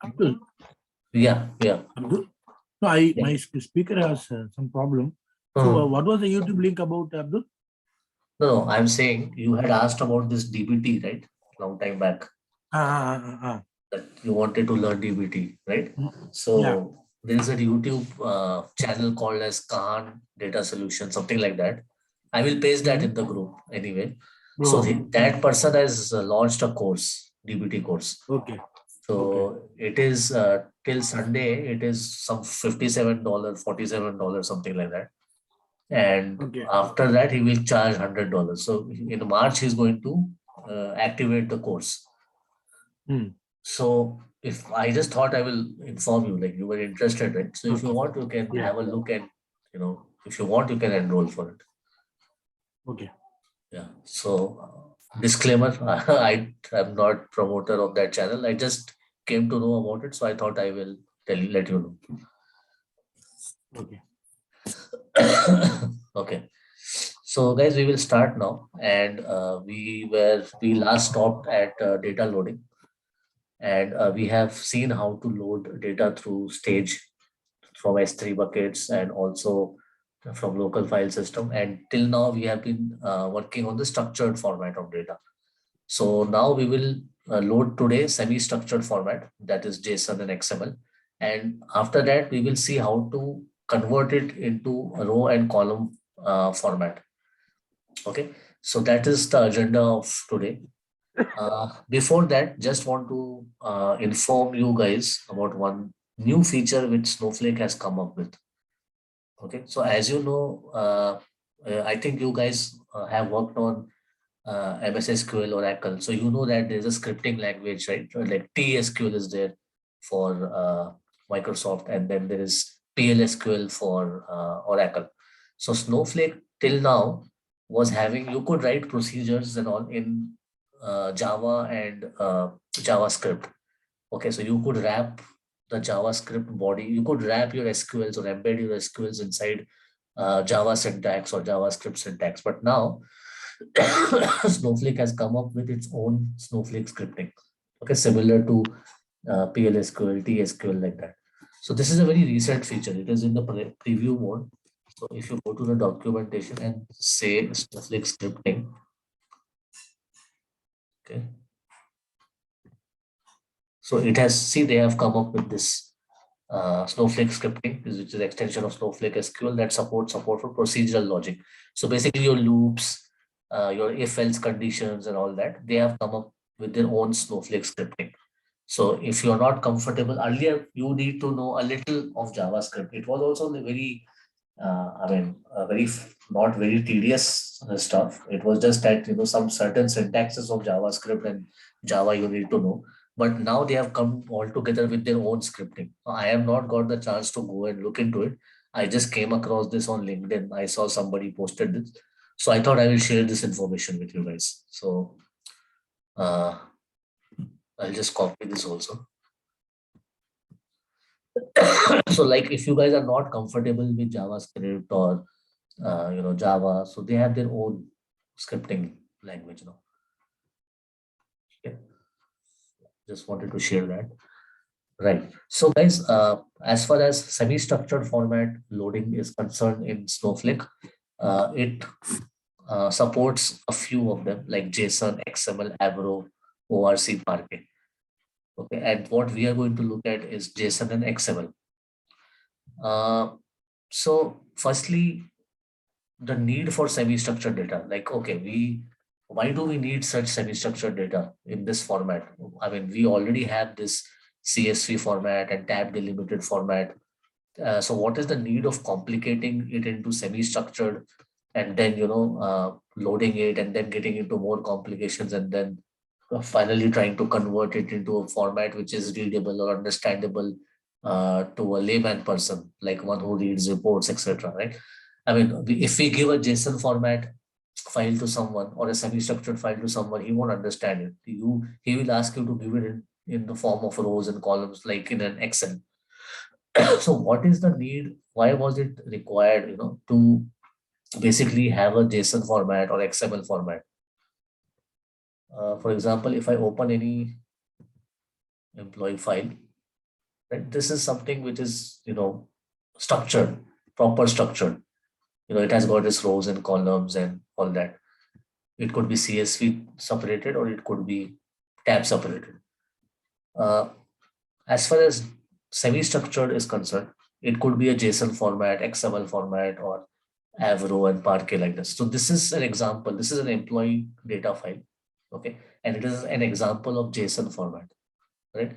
Abdul, Yeah, yeah, Abdul. No, yeah. my speaker has some problem. So, Hmm. what was the YouTube link about, Abdul? No, no, I'm saying you had asked about this DBT, right? Long time back that you wanted to learn DBT, right? Mm, yeah. So there is a YouTube channel called as Khan Data Solution, something like that. I will paste that Mm. in the group anyway. So Oh, that person has launched a course, DBT course. okay, okay, So it is till Sunday, it is some $57, $47, something like that. And okay. after that, he will charge $100. So in March, he's going to activate the course. Mm. So if I just thought I will inform you, like you were interested, right? So if you Okay, want, you can yeah, have a look and, if you want, you can enroll for it. okay, Yeah. So disclaimer, I am not promoter of that channel. I just came to know about it, so I thought I will let you okay. know. Okay. So guys, we will start now, and we last stopped at data loading, and we have seen how to load data through Stage from S3 buckets and also from local file system. And till now, we have been working on the structured format of data. So now we will load today semi-structured format, that is JSON and XML. And after that, we will see how to convert it into a row and column format. Okay, so that is the agenda of today. Before that, just want to inform you guys about one new feature which Snowflake has come up with. Okay, so as you know, I think you guys have worked on MS SQL, Oracle. So you know that there's a scripting language, right? Like TSQL is there for Microsoft, and then there is PLSQL for Oracle. So Snowflake till now was having, you could write procedures and all in Java and JavaScript. Okay, so you could wrap the JavaScript body, you could wrap your SQLs or embed your SQLs inside Java syntax or JavaScript syntax. But now Snowflake has come up with its own Snowflake scripting. Okay, similar to PLSQL, TSQL, like that. So this is a very recent feature. It is in the preview mode. So if you go to the documentation and say Snowflake scripting, okay. So it has, see, they have come up with this Snowflake scripting, which is extension of Snowflake SQL that supports support for procedural logic. So basically your loops, your if-else conditions and all that, they have come up with their own Snowflake scripting. So if you're not comfortable, earlier you need to know a little of JavaScript. It was also the very, not very tedious stuff. It was just that, some certain syntaxes of JavaScript and Java you need to know. But now they have come all together with their own scripting. I have not got the chance to go and look into it. I just came across this on LinkedIn. I saw somebody posted this. So I thought I will share this information with you guys. So uh, I'll just copy this also. So like if you guys are not comfortable with JavaScript or Java, so they have their own scripting language now. Okay. Just wanted to share that. Right. So guys, as far as semi-structured format loading is concerned in Snowflake, it supports a few of them like JSON, XML, Avro, ORC, Parquet. Okay, and what we are going to look at is JSON and XML. So firstly, the need for semi-structured data. Like, okay, why do we need such semi-structured data in this format? I mean, we already have this CSV format and tab delimited format. So what is the need of complicating it into semi-structured and then, loading it and then getting into more complications and then finally trying to convert it into a format which is readable or understandable to a layman person, like one who reads reports, etc. Right? I mean, if we give a JSON format file to someone or a semi-structured file to someone, he won't understand it. He will ask you to give it in the form of rows and columns, like in an Excel. So, what is the need? Why was it required? To basically have a JSON format or XML format. For example, if I open any employee file, right? This is something which is, structured, proper structured. It has got its rows and columns and all that. It could be CSV separated or it could be tab separated. As far as semi-structured is concerned, it could be a JSON format, XML format, or Avro and Parquet like this. So this is an example. This is an employee data file, okay, and it is an example of JSON format, right?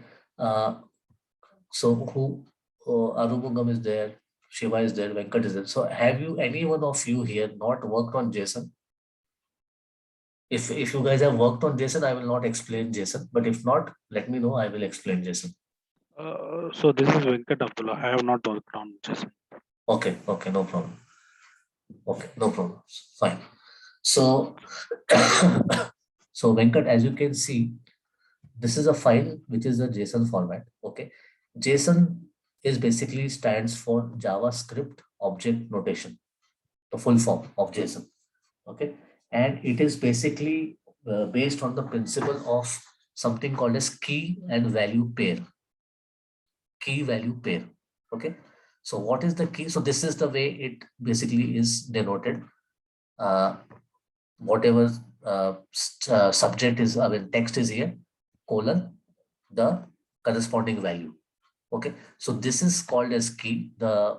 So who? Arumugam is there, Shiva is there, Venkat is there. So have you, any one of you here, not worked on JSON? If you guys have worked on JSON, I will not explain JSON. But if not, let me know. I will explain JSON. So this is Venkat Abdullah. I have not worked on JSON. Okay, no problem. Okay, no problem. Fine. So, so Venkat, as you can see, this is a file which is a JSON format. Okay, JSON is basically stands for JavaScript Object Notation, the full form of JSON. Okay, and it is basically based on the principle of something called as key and value pair. Key value pair. Okay, so what is the key? So this is the way it basically is denoted. Whatever subject is, I mean, text is here, colon, the corresponding value. Okay, so this is called as key. The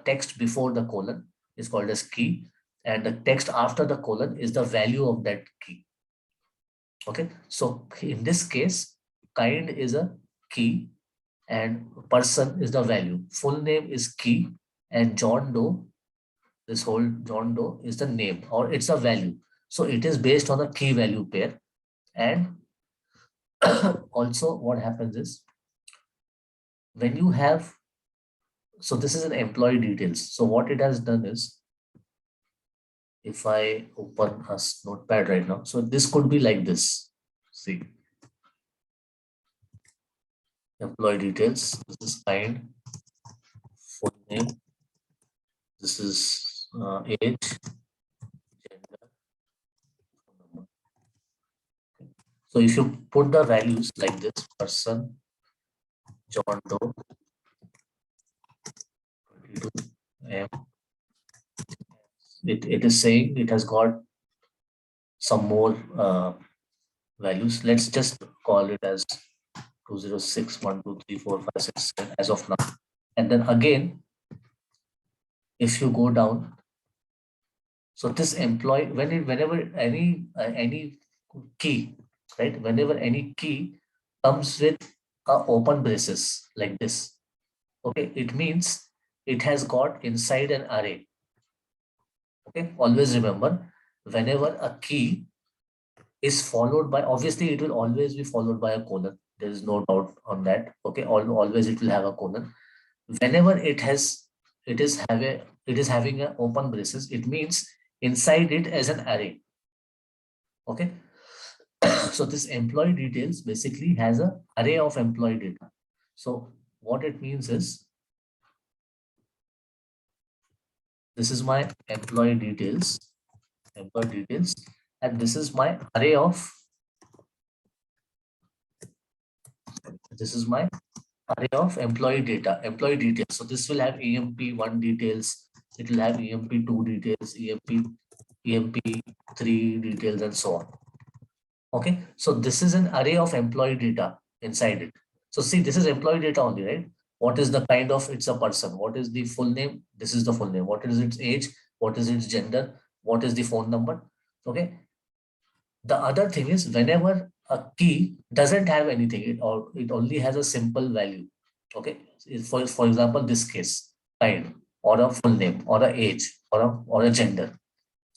text before the colon is called as key, and the text after the colon is the value of that key. Okay, so in this case, kind is a key and person is the value. Full name is key, and John Doe, this whole John Doe is the name, or it's a value. So it is based on a key value pair. And also what happens is, when you have, so this is an employee details. So what it has done is, if I open a notepad right now, so this could be like this. See, employee details. This is kind, full name. This is age, gender, phone number. So if you put the values like this, person, John Doe, 22 M, it is saying it has got some more values. Let's just call it as 206, 1, 2, 3, 4, 5, 6, 7 as of now. And then again, if you go down, so this employee, whenever any key, right? Whenever any key comes with a open braces like this, okay, it means it has got inside an array. Okay, always remember, whenever a key is followed by, obviously it will always be followed by a colon. There is no doubt on that. Okay, always it will have a colon. Whenever it is having an open braces, it means inside it as an array. Okay, so this employee details basically has an array of employee data. So what it means is, this is my employee details, and this is my array of, employee details. So this will have EMP1 details, it will have EMP2 details, EMP3 details, and so on. Okay, so this is an array of employee data inside it. So see, this is employee data only, right? What is the kind of, it's a person. What is the full name? This is the full name. What is its age? What is its gender? What is the phone number? Okay. The other thing is, whenever a key doesn't have anything, it only has a simple value. Okay. For example, this case, kind, or a full name, or a age, or a gender,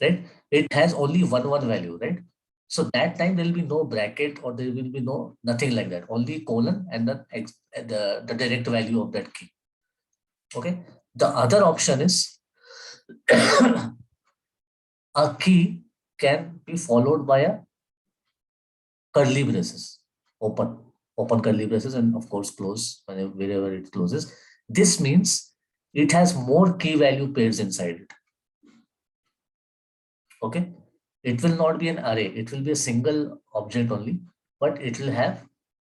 right? It has only one value, right? So that time there will be no bracket, or there will be nothing like that. Only colon and the direct value of that key. Okay. The other option is a key can be followed by a curly braces, open curly braces, and of course close wherever it closes. This means it has more key value pairs inside it. Okay, it will not be an array, it will be a single object only, but it will have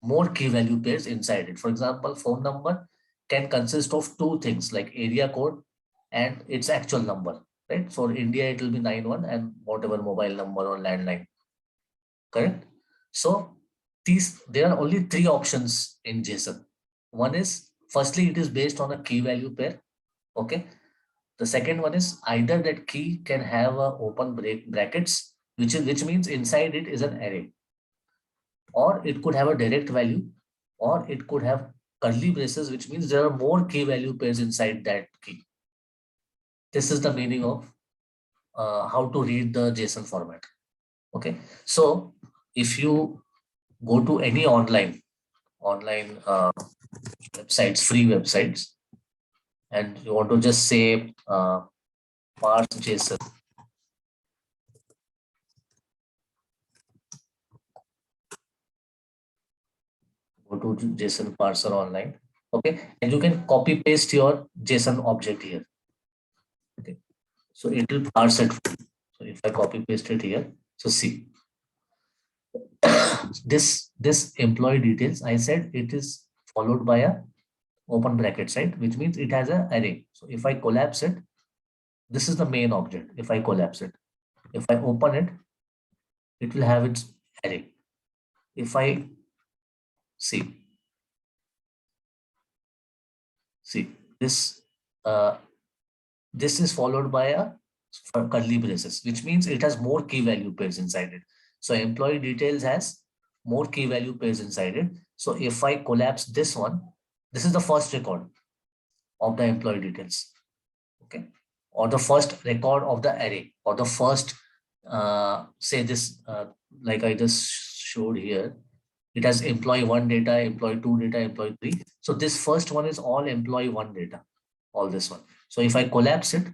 more key value pairs inside it. For example, phone number can consist of two things like area code and its actual number, right? For India, it will be 91 and whatever mobile number or landline, correct? So there are only three options in JSON. One is, firstly, it is based on a key value pair. Okay. The second one is either that key can have a open brackets, which means inside it is an array, or it could have a direct value, or it could have curly braces, which means there are more key value pairs inside that key. This is the meaning of how to read the JSON format. Okay. So if you go to any online websites, free websites, and you want to just say parse JSON, go to JSON parser online, okay, and you can copy paste your JSON object here. Okay, so it will parse it. So if I copy paste it here, so see this employee details, I said it is followed by a open brackets, right, which means it has an array. So if I collapse it, this is the main object. If I collapse it, if I open it, it will have its array. If I see this, this is followed by a curly braces, which means it has more key value pairs inside it. So employee details has more key value pairs inside it. So if I collapse this one, this is the first record of the employee details, okay, or the first record of the array, or the first say this like I just showed here, it has employee 1 data, employee 2 data, employee 3. So this first one is all employee 1 data, all this one. So if I collapse it,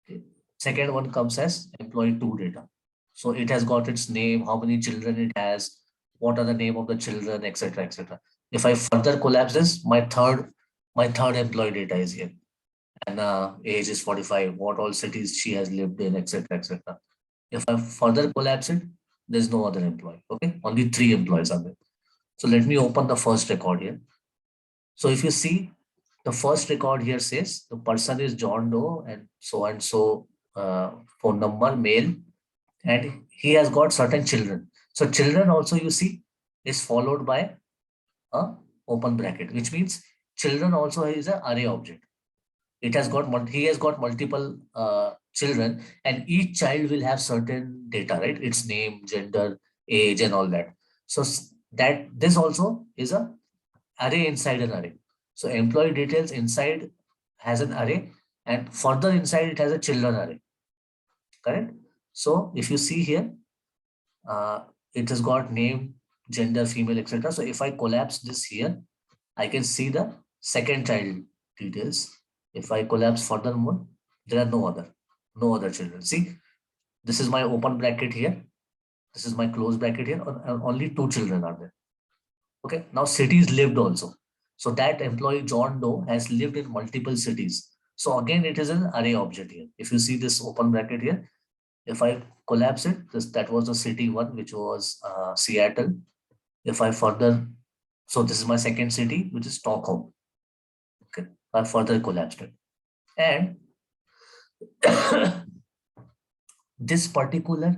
okay, second one comes as employee 2 data. So it has got its name, how many children it has, what are the name of the children, etc., etc. If I further collapse this, my third employee data is here, and age is 45, what all cities she has lived in, etc., etc. If I further collapse it, there's no other employee. Okay, only 3 employees are there. So let me open the first record here. So if you see, the first record here says the person is John Doe and so phone number, male, and he has got certain children. So children also, you see, is followed by a open bracket, which means children also is an array object. It has got he has got multiple children, and each child will have certain data, right? Its name, gender, age, and all that. So that this also is a array inside an array. So employee details inside has an array, and further inside it has a children array, correct? So if you see here, it has got name, gender, female, etc. So if I collapse this here, I can see the second child details. If I collapse furthermore, there are no other children. See, this is my open bracket here. This is my close bracket here. Only 2 children are there. Okay, now cities lived also. So that employee John Doe has lived in multiple cities. So again, it is an array object here. If you see this open bracket here, if I collapse it, that was the city one, which was Seattle. If I further, so this is my second city, which is Stockholm. Okay, I further collapsed it. And this particular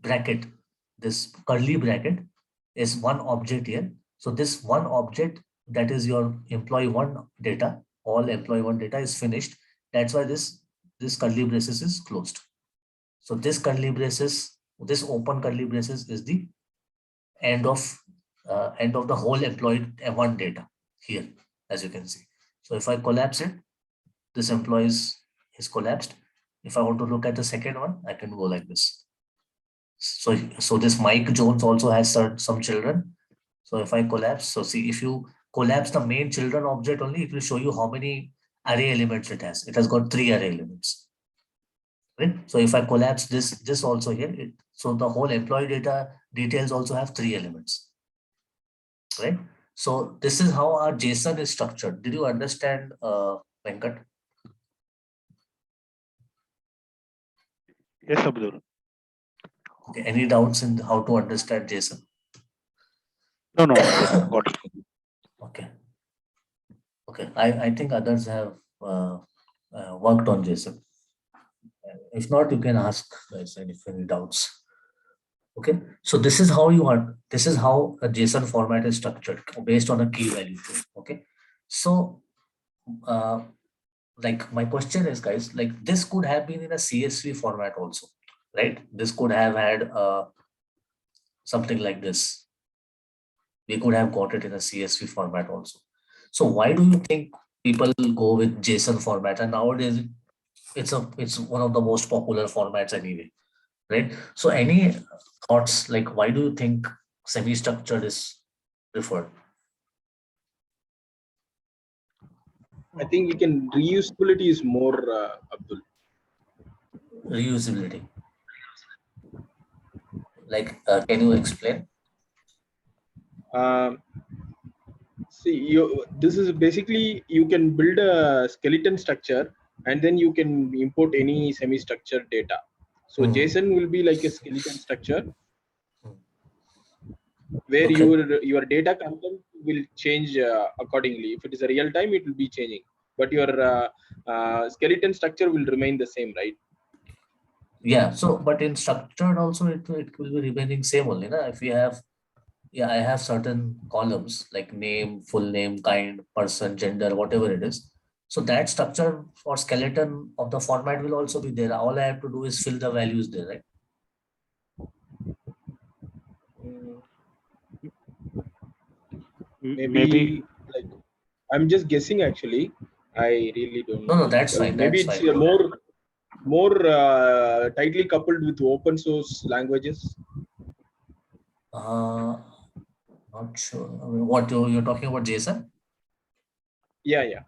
bracket, this curly bracket, is one object here. So this one object, that is your employee 1 data, all employee 1 data is finished. That's why this curly braces is closed. So this curly braces, this open curly braces is the end of the whole employee 1 data here, as you can see. So if I collapse it, this employee is collapsed. If I want to look at the second one, I can go like this. So this Mike Jones also has some children. So if I collapse, so see, if you collapse the main children object only, it will show you how many array elements it has. It has got 3 array elements. Right? So if I collapse this also here, so the whole employee data details also have 3 elements. Right? So this is how our JSON is structured. Did you understand, Venkat? Yes, Abdul. Okay. Any doubts in how to understand JSON? No, yes, got it. Okay. Okay. I think others have worked on JSON. If not, you can ask guys if any doubts. Okay. So this is how this is how a JSON format is structured based on a key value. Okay. So uh, like my question is, guys, like this could have been in a CSV format also, right? This could have had something like this. We could have got it in a CSV format also. So why do you think people go with JSON format? And nowadays it's one of the most popular formats anyway, right? So any thoughts, like why do you think semi-structured is preferred? I think we can reusability is more, Abdul. Reusability. Like, can you explain? See, this is basically you can build a skeleton structure and then you can import any semi-structured data. So JSON will be like a skeleton structure where Okay. your data content will change accordingly. If it is a real time, it will be changing, but your skeleton structure will remain the same, right? Yeah. So, but in structured also, it will be remaining same only. Na? If we have, yeah, I have certain columns like name, full name, kind, person, gender, whatever it is. So that structure or skeleton of the format will also be there. All I have to do is fill the values there, right? Maybe like I'm just guessing actually. I really don't No, know. no, that's fine. Maybe That's it's fine. more tightly coupled with open source languages. Uh, Not sure. I mean, what you're talking about, JSON? Yeah.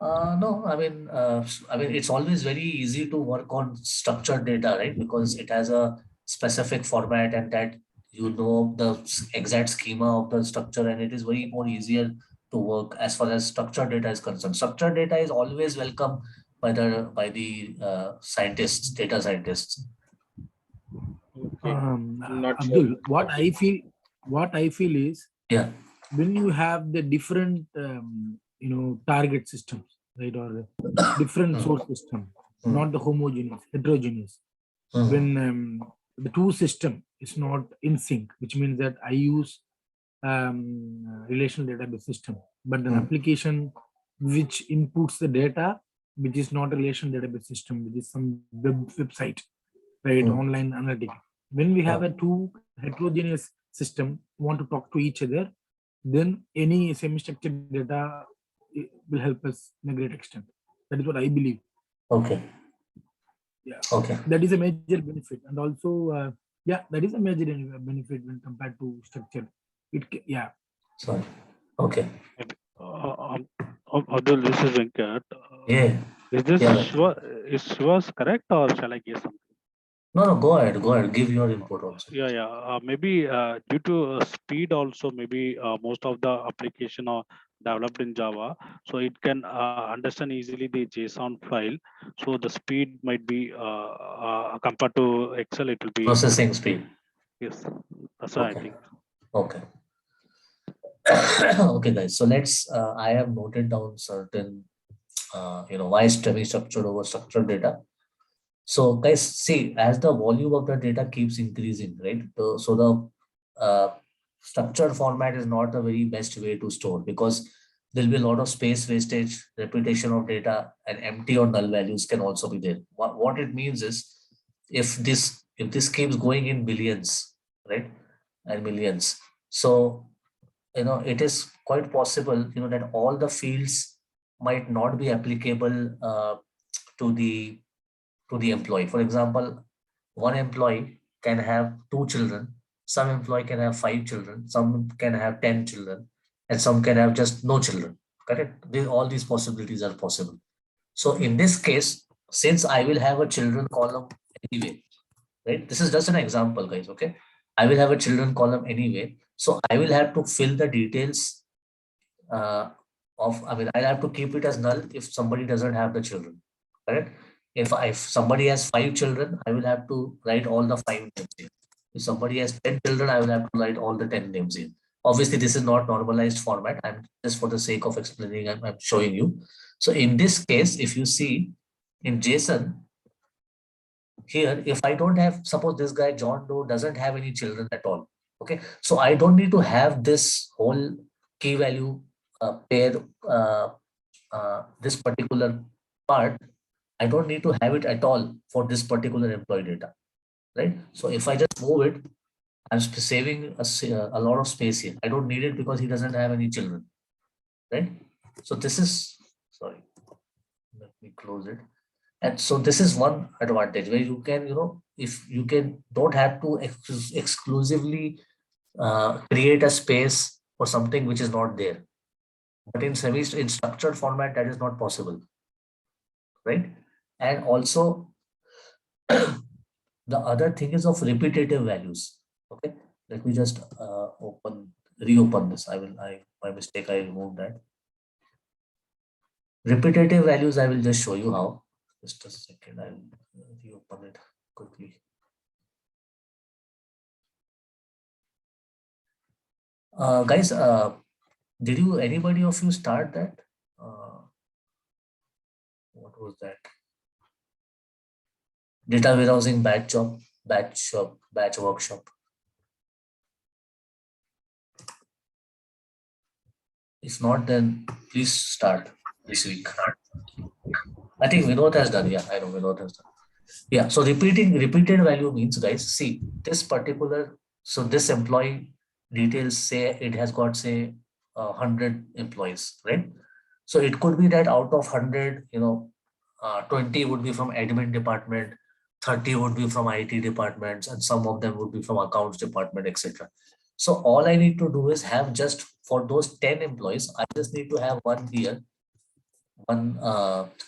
No, I mean, it's always very easy to work on structured data, right? Because it has a specific format and that you know the exact schema of the structure, and it is very more easier to work as far as structured data is concerned. Structured data is always welcome by the scientists, data scientists. Okay. I'm not Abdul, sure. what I feel is Yeah. when you have the different target systems, right, or different source system, not the homogeneous, heterogeneous. When the two system is not in sync, which means that I use relational database system, but an application which inputs the data, which is not a relational database system, which is some website, right, online analytic. When we have a two heterogeneous system want to talk to each other, then any semi-structured data will help us in a great extent. That is what I believe. Okay. Yeah. Okay. That is a major benefit, and also that is a major benefit when compared to structure. Yeah. Sorry. Okay. Abdul, this is Venkat. Yeah. Is this Yeah. Shiva's correct or shall I guess something? No, go ahead. Go ahead. Give your input also. Yeah. Maybe due to speed also, maybe most of the application are developed in Java, so it can understand easily the JSON file. So the speed might be compared to Excel, it will be Processing speed. yes. That's what I Okay. think. Okay. Okay, guys. So let's. I have noted down certain, why is semi-structured over structured data. So, guys, see, as the volume of the data keeps increasing, right? So the structured format is not the very best way to store because there'll be a lot of space wastage, repetition of data, and empty or null values can also be there. What it means is, if this keeps going in billions, right, and millions, so it is quite possible that all the fields might not be applicable to the employee. For example, one employee can have 2 children, some employee can have 5 children, some can have 10 children, and some can have just no children. Correct? All these possibilities are possible. So in this case, since I will have a children column anyway, right? This is just an example, guys. Okay, I will have a children column anyway, so I will have to fill the details I'll have to keep it as null if somebody doesn't have the children. Correct? If somebody has 5 children, I will have to write all the 5 names here. If somebody has 10 children, I will have to write all the 10 names here. Obviously, this is not normalized format. I'm just for the sake of explaining, I'm showing you. So in this case, if you see in JSON, here, if I don't have, suppose this guy, John Doe, doesn't have any children at all. Okay. So I don't need to have this whole key value pair, this particular part. I don't need to have it at all for this particular employee data, right? So if I just move it, I'm saving a lot of space here. I don't need it because he doesn't have any children, right? So this is, sorry, let me close it. And so this is one advantage where you can, if you don't have to exclusively create a space for something which is not there. But in in structured format, that is not possible, right? And also the other thing is of repetitive values. Okay, let me just reopen this. My mistake, I removed that. Repetitive values, I will just show you how. Just a second, I'll reopen it quickly. Guys, did anybody of you start that? What was that? Data warehousing batch workshop. If not, then please start this week. I think Vinod has done. Yeah, I know Vinod has done. Yeah, so repeated value means, guys, see this particular, so this employee details say it has got, say, 100 employees, right? So it could be that out of 100, 20 would be from admin department, 30 would be from IT departments, and some of them would be from accounts department, etc. So all I need to do is have just for those 10 employees, I just need to have one here, one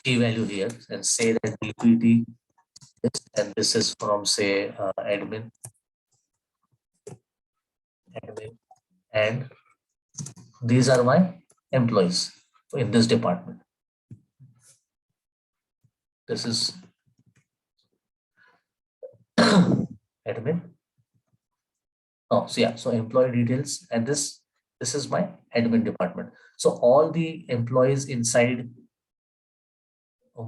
key value here, and say that DPT this, and this is from, say, admin, and these are my employees in this department. This is admin. Oh, so yeah, so employee details, and this is my admin department. So all the employees inside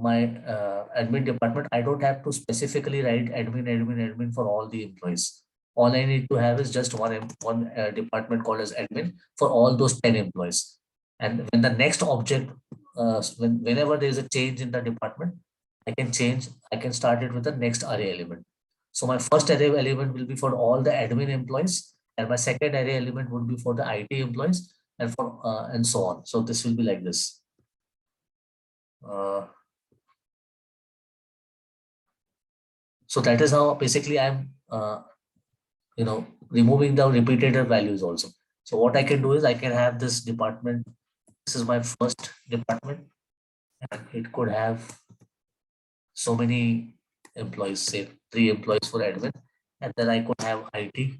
my admin department, I don't have to specifically write admin for all the employees. All I need to have is just one department called as admin for all those 10 employees. And when the next object, whenever there is a change in the department, I can start it with the next array element. So my first array element will be for all the admin employees, and my second array element would be for the IT employees, and for and so on. So this will be like this. So that is how basically I'm, removing the repeated values also. So what I can do is I can have this department. This is my first department, and it could have so many employees, say 3 employees for admin, and then I could have IT,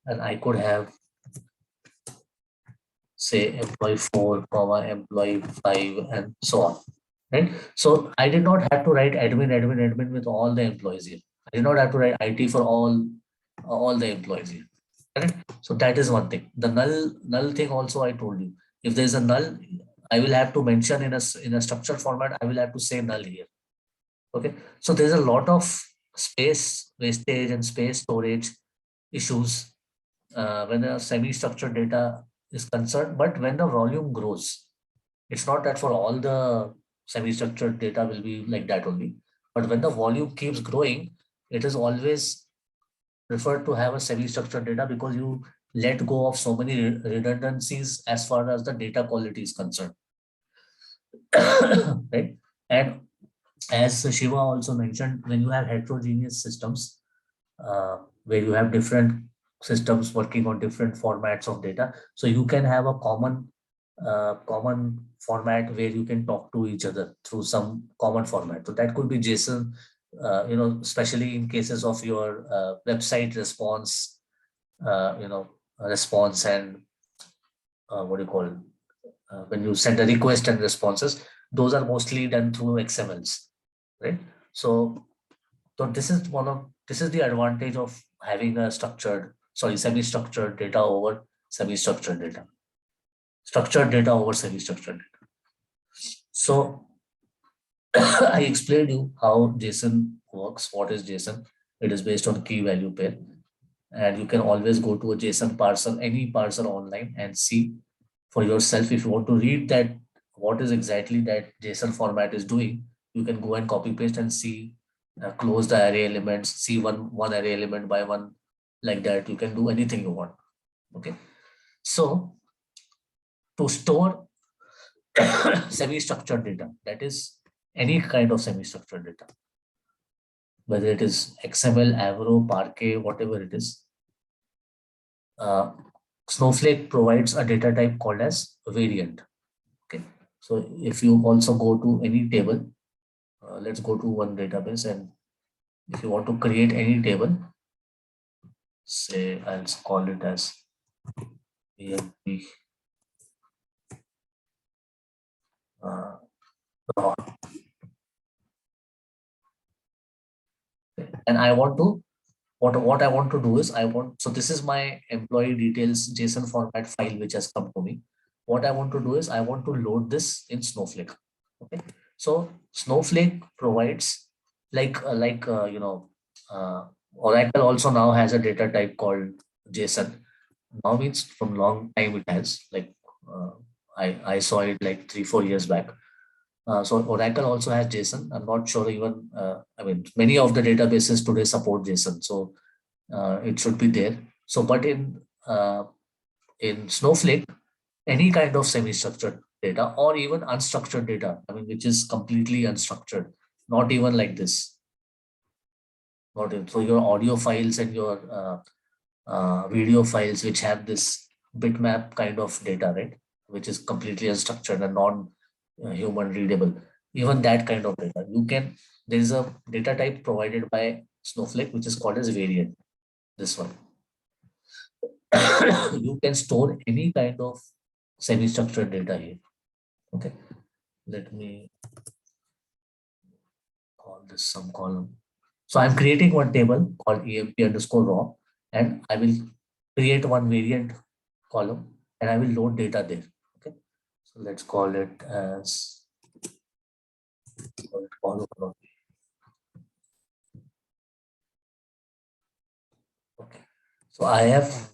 and I could have, say, employee 4, employee 5, and so on. Right? So I did not have to write admin with all the employees here. I did not have to write IT for all the employees here. Correct? So that is one thing. The null thing also I told you. If there is a null, I will have to mention in a structured format. I will have to say null here. Okay. So there's a lot of space wastage and space storage issues when the semi-structured data is concerned. But when the volume grows, it's not that for all the semi-structured data will be like that only. But when the volume keeps growing, it is always preferred to have a semi-structured data because you let go of so many redundancies as far as the data quality is concerned. Right? And as Shiva also mentioned, when you have heterogeneous systems, where you have different systems working on different formats of data, so you can have a common format where you can talk to each other through some common format. So that could be JSON, especially in cases of your website response, response and what do you call it? When you send a request and responses, those are mostly done through XMLs, right? So this is one of this is the advantage of having a semi-structured data over semi-structured data. Structured data over semi-structured data. So I explained you how JSON works. What is JSON? It is based on key value pair. And you can always go to a JSON parser, any parser online, and see for yourself. If you want to read that, what is exactly that JSON format is doing, you can go and copy paste and see, close the array elements, see one array element by one, like that. You can do anything you want. Okay. So to store semi-structured data, that is any kind of semi-structured data, whether it is XML, Avro, Parquet, whatever it is, Snowflake provides a data type called as variant. Okay, so if you also go to any table, let's go to one database, and if you want to create any table, say I'll call it as EMP raw, and I want to what I want to do is so this is my employee details JSON format file which has come to me. What I want to do is I want to load this in Snowflake. Okay, so Snowflake provides Oracle also now has a data type called JSON. Now means from long time it has, like I saw it like 3-4 years back. So Oracle also has JSON. I'm not sure even, I mean, many of the databases today support JSON. So it should be there. So, but in Snowflake, any kind of semi-structured data or even unstructured data, I mean, which is completely unstructured, not even like this. Not in, so your audio files and your video files, which have this bitmap kind of data, right, which is completely unstructured and non-human readable. Even that kind of data, there is a data type provided by Snowflake, which is called as variant. This one. You can store any kind of semi-structured data here. Okay, let me call this some column. So I'm creating one table called EMP underscore raw, and I will create one variant column and I will load data there. Okay, so let's call it as column. Okay, so I have.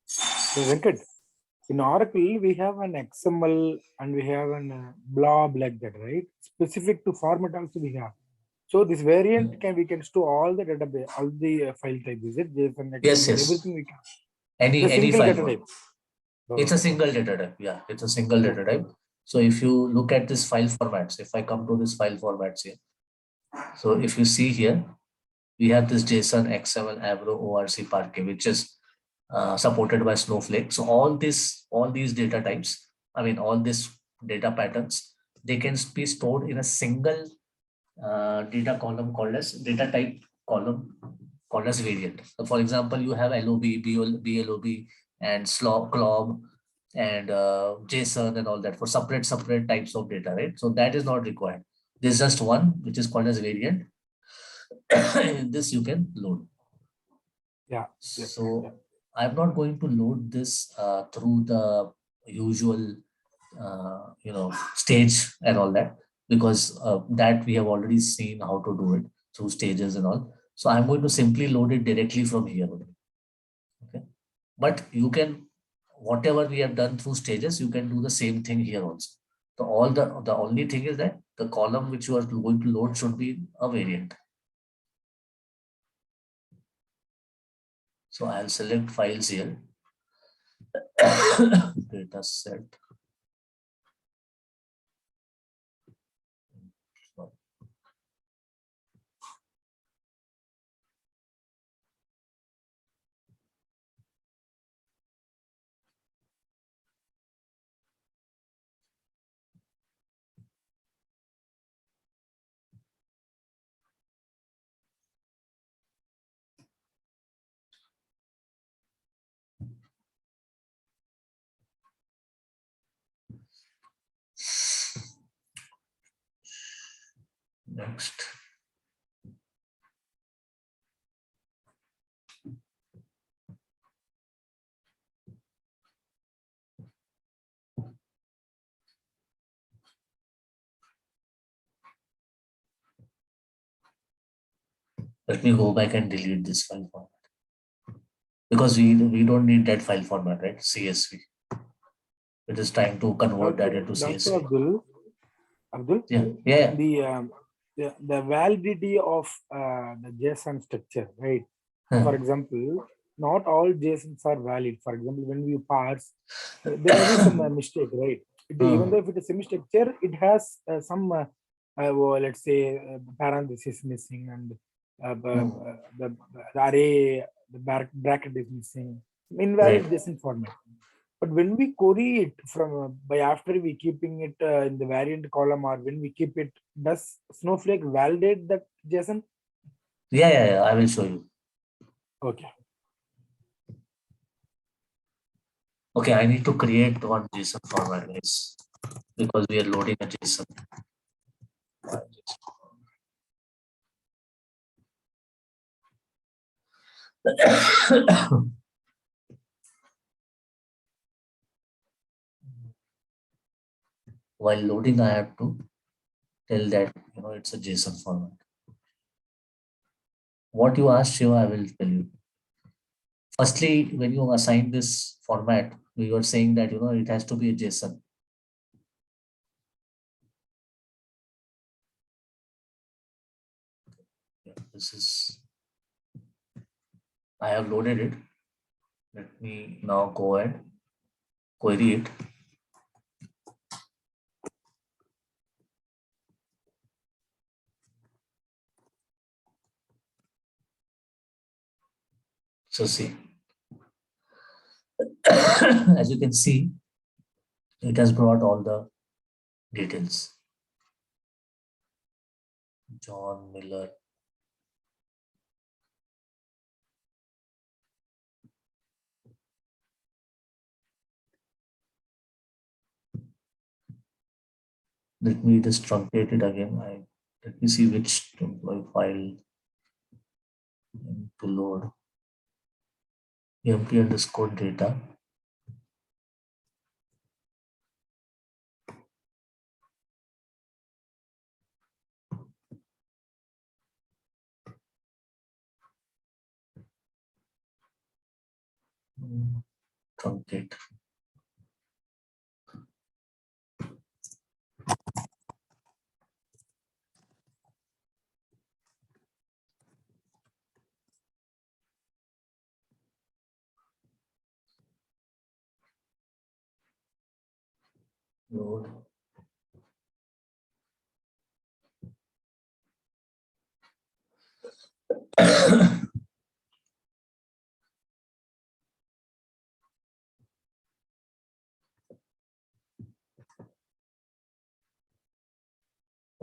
So Venkat, in Oracle, we have an XML and we have an blob like that, right? Specific to format also we have. So this variant we can store all the database, all the file type. Is it JSON, XML, Yes, everything we can. Any single file data type. It's a single data type. Yeah, it's a single data type. So if you look at this file formats, if I come to this file formats here, so if you see here, we have this JSON, XML, Avro, ORC, Parquet, which is supported by Snowflake. So all these data types, I mean, all these data patterns, they can be stored in a single data column called as data type column called as variant. So for example, you have LOB, BLOB, and CLOB, and JSON and all that for separate types of data, right? So that is not required. There's just one which is called as variant. This you can load. Yeah. So I'm not going to load this through the usual, stage and all that, because that we have already seen how to do it through stages and all. So I'm going to simply load it directly from here only. Okay, but you can, whatever we have done through stages, you can do the same thing here also. So the only thing is that the column which you are going to load should be a variant. So I'll select files here. Data set. Next. Let me go back and delete this file format because we don't need that file format, right? CSV. It is trying to convert that into Dr. CSV. Abdul, Yeah. The validity of the JSON structure, right? For example, not all JSONs are valid. For example, when we parse, there may be some mistake, right? Even though if it is semi-structure, it has some, well, let's say, parenthesis missing, and the array, the bracket is missing, invalid JSON format. But when we query it from by after we keeping it in the variant column, or when we keep it, does Snowflake validate that JSON? Yeah. I will show you. Okay. Okay, I need to create one JSON format, guys, because we are loading a JSON. While loading, I have to tell that it's a JSON format. What you asked, Shiva, I will tell you. Firstly, when you assign this format, we were saying that it has to be a JSON. Yeah, this is. I have loaded it. Let me now go and query it. So see, as you can see, it has brought all the details. John Miller. Let me just truncate it again. Let me see which employee file to load. empty underscore data. Truncate. Load.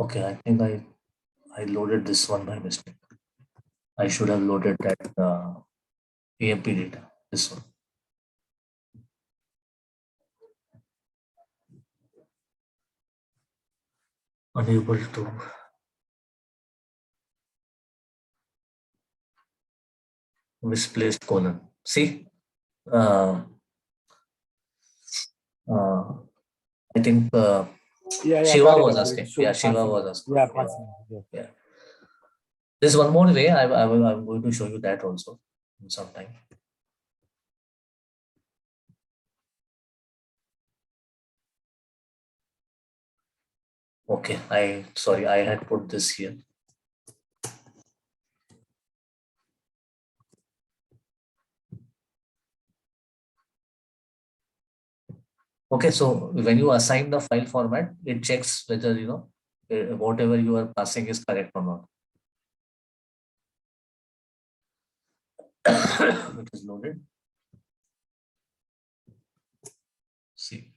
Okay, I think I loaded this one by mistake. I should have loaded that AMP data, this one. Unable to. Misplaced colon. See, I think Shiva was asking. Yeah, Shiva was asking. Yeah. There's one more way. I'm going to show you that also sometime. Okay, sorry, I had put this here. Okay, so when you assign the file format, it checks whether whatever you are passing is correct or not. It is loaded. See.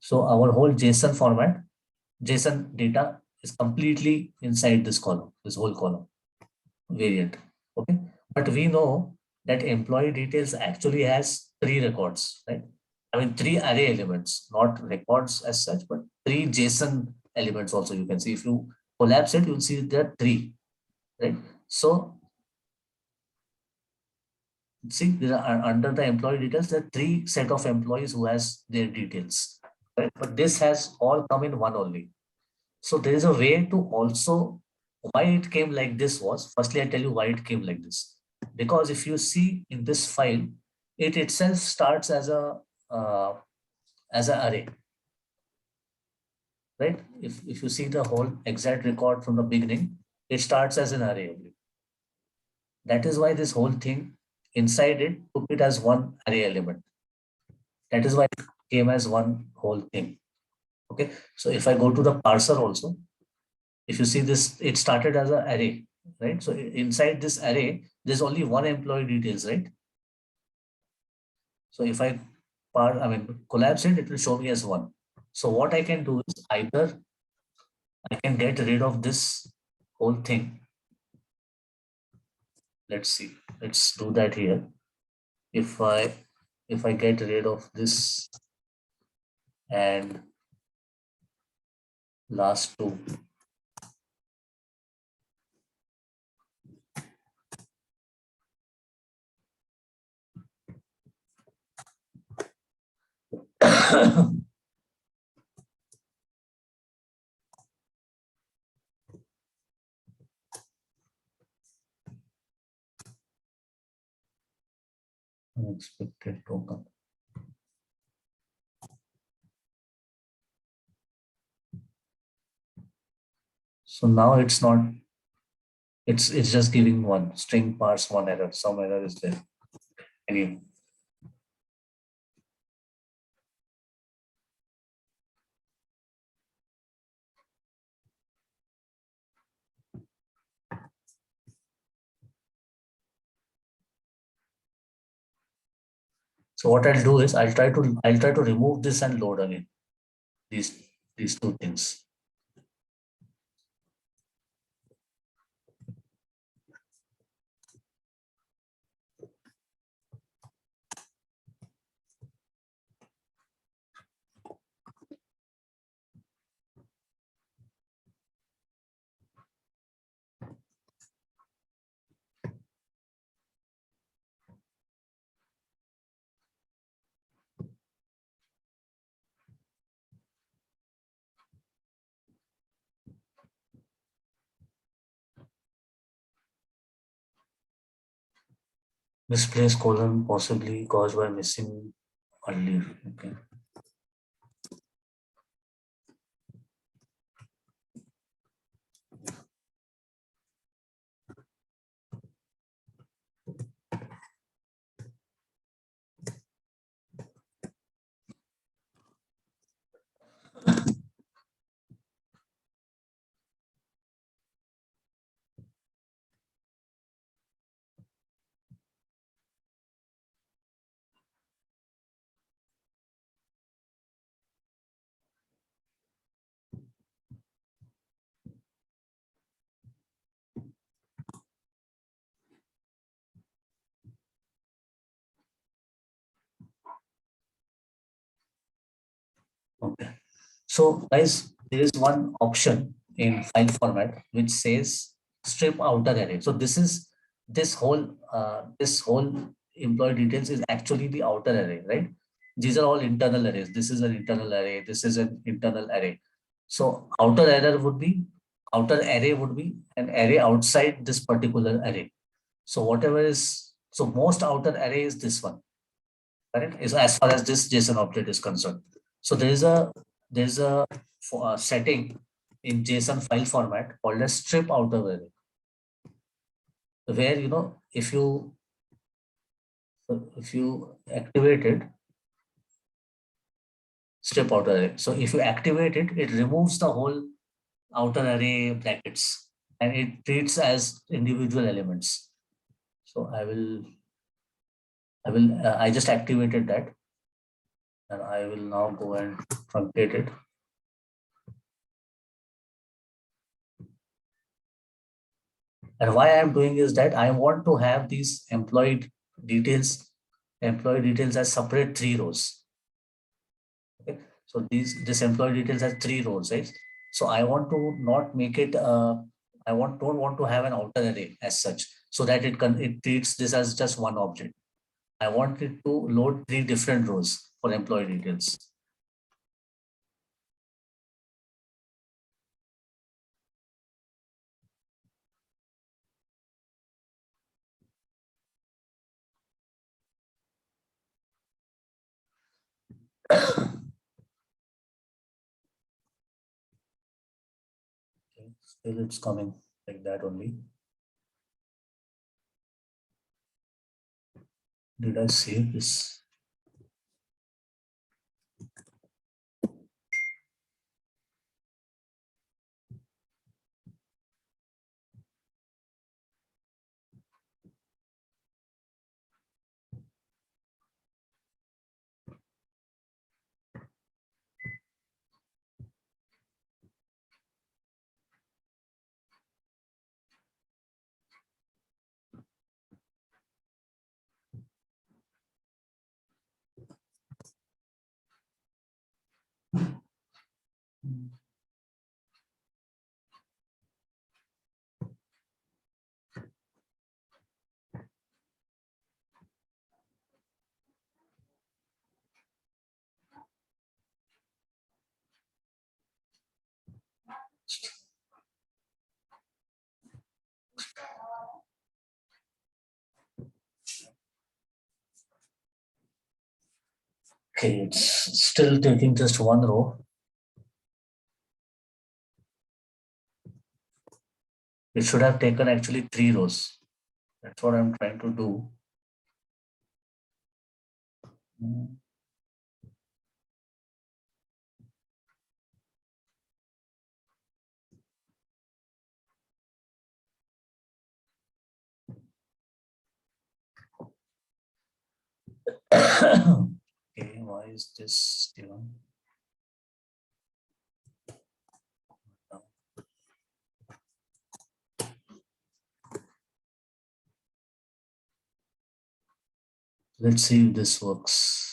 So our whole JSON format, JSON data is completely inside this column, this whole column variant. Okay, but we know that employee details actually has 3 records, right? I mean 3 array elements, not records as such, but 3 JSON elements also. You can see if you collapse it, you'll see there are 3, right? So see, there are under the employee details, there are 3 set of employees who has their details, right? But this has all come in one only. So there is a way to also Why it came like this was, firstly, I tell you why it came like this. Because if you see in this file, it itself starts as a as an array, right? If you see the whole exact record from the beginning, it starts as an array only. That is why this whole thing inside it took it as one array element. That is why it came as one whole thing. Okay, so if I go to the parser also, if you see this, it started as an array, right? So inside this array, there's only one employee details, right? So if I collapse it, it will show me as one. So what I can do is either I can get rid of this whole thing. Let's see. Let's do that here. If I get rid of this and last two, unexpected token. So now it's not, it's just giving one string parse one error. Some error is there. Anyway. So what I'll do is I'll try to remove this and load again these two things. Misplaced colon possibly caused by missing earlier. Okay. Okay. So guys, there is one option in file format which says strip outer array. So this whole employee details is actually the outer array, right? These are all internal arrays. This is an internal array. This is an internal array. So outer array would be an array outside this particular array. So most outer array is this one, correct? Is as far as this JSON object is concerned. So there's a setting in JSON file format called as strip outer array, where if you activate it, strip outer array. So if you activate it, it removes the whole outer array brackets and it treats as individual elements. So I just activated that, and I will now go and truncate it. And why I'm doing is that I want to have these details as separate 3 rows. Okay, so this employee details has 3 rows, right? So I want to not make it. Don't want to have an outer array as such, so that it treats this as just one object. I want it to load 3 different rows for employee details. Still it's coming like that only. Did I save this? Okay, it's still taking just one row. It should have taken actually 3 rows. That's what I'm trying to do. Okay, why is this given? Let's see if this works.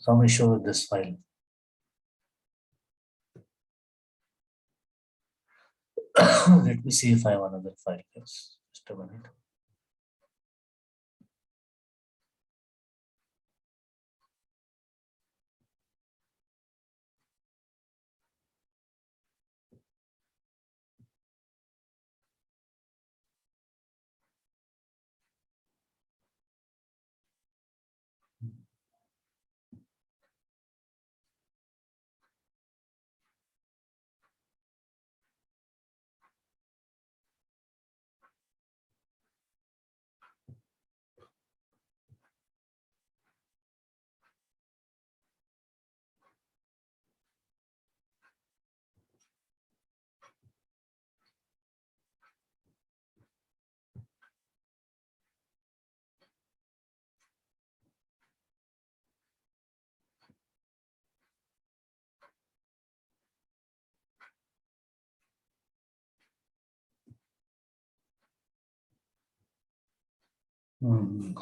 Some issue with this file. Let me see if I have another file. Yes, just a minute.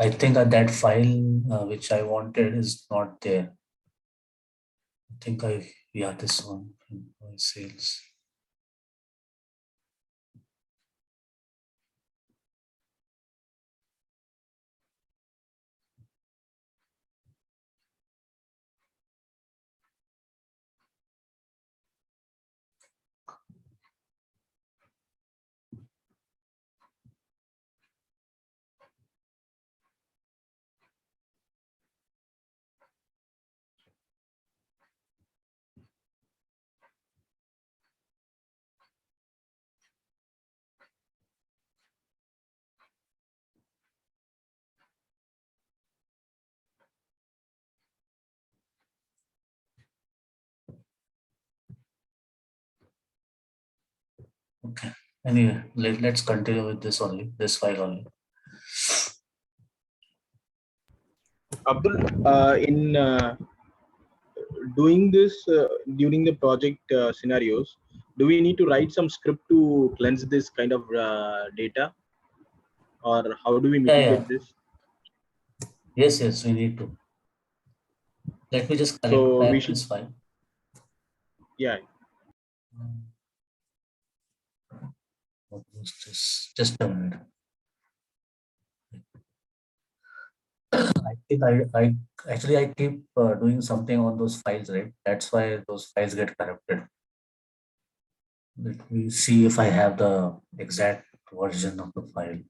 I think that file which I wanted is not there. I think yeah, this one, sales. Okay. Anyway, let's continue with this only, this file only. Abdul, in doing this during the project scenarios, do we need to write some script to cleanse this kind of data, or how do we Yeah, yeah. mitigate this? Yes, we need to. Let me just correct So we back should, this file. yeah. What was this? Just a minute. I think I actually I keep doing something on those files, right? That's why those files get corrupted. Let me see if I have the exact version of the file.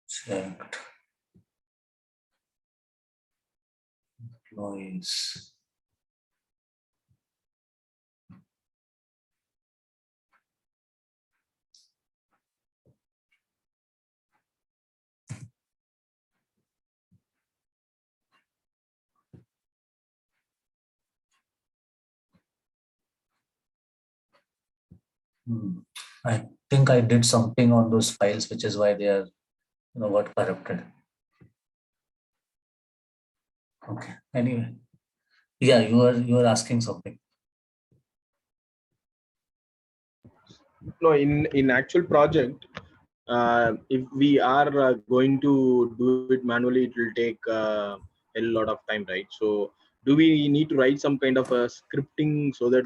Checked. Employees. I think I did something on those files, which is why they are, got corrupted. Okay. Anyway, yeah, you are asking something. No, in actual project, if we are going to do it manually, it will take a lot of time, right? So do we need to write some kind of a scripting so that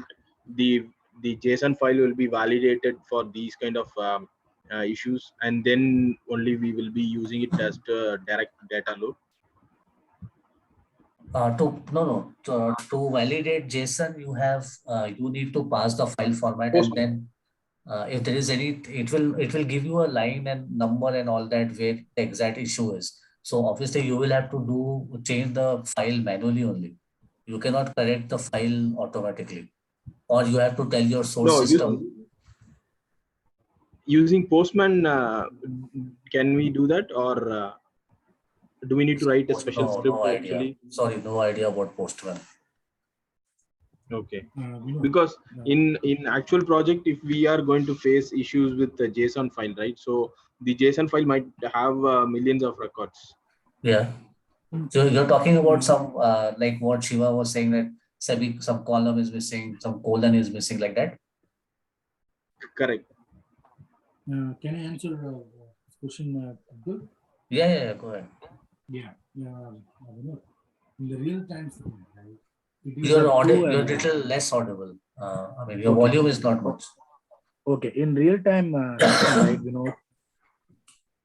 the JSON file will be validated for these kind of issues, and then only we will be using it as the direct data load? To validate JSON, you need to pass the file format, and Postman. then if there is any, it will give you a line and number and all that where the exact issue is. So obviously you will have to change the file manually only. You cannot correct the file automatically, or you have to tell your source No, system. using Postman, can we do that, or do we need to write a special No, no script idea. actually? Sorry, no idea about Postman. Okay. Because in actual project, if we are going to face issues with the JSON file, right? So the JSON file might have millions of records. Yeah. So you're talking about some like what Shiva was saying, that some column is missing, some colon is missing, like that. Correct. Can I answer this question, Abdul? Yeah, go ahead. Yeah. In the real time system, right? It is You're up to you're little less audible. I mean, your Okay. volume is not much. Okay, in real time system, right?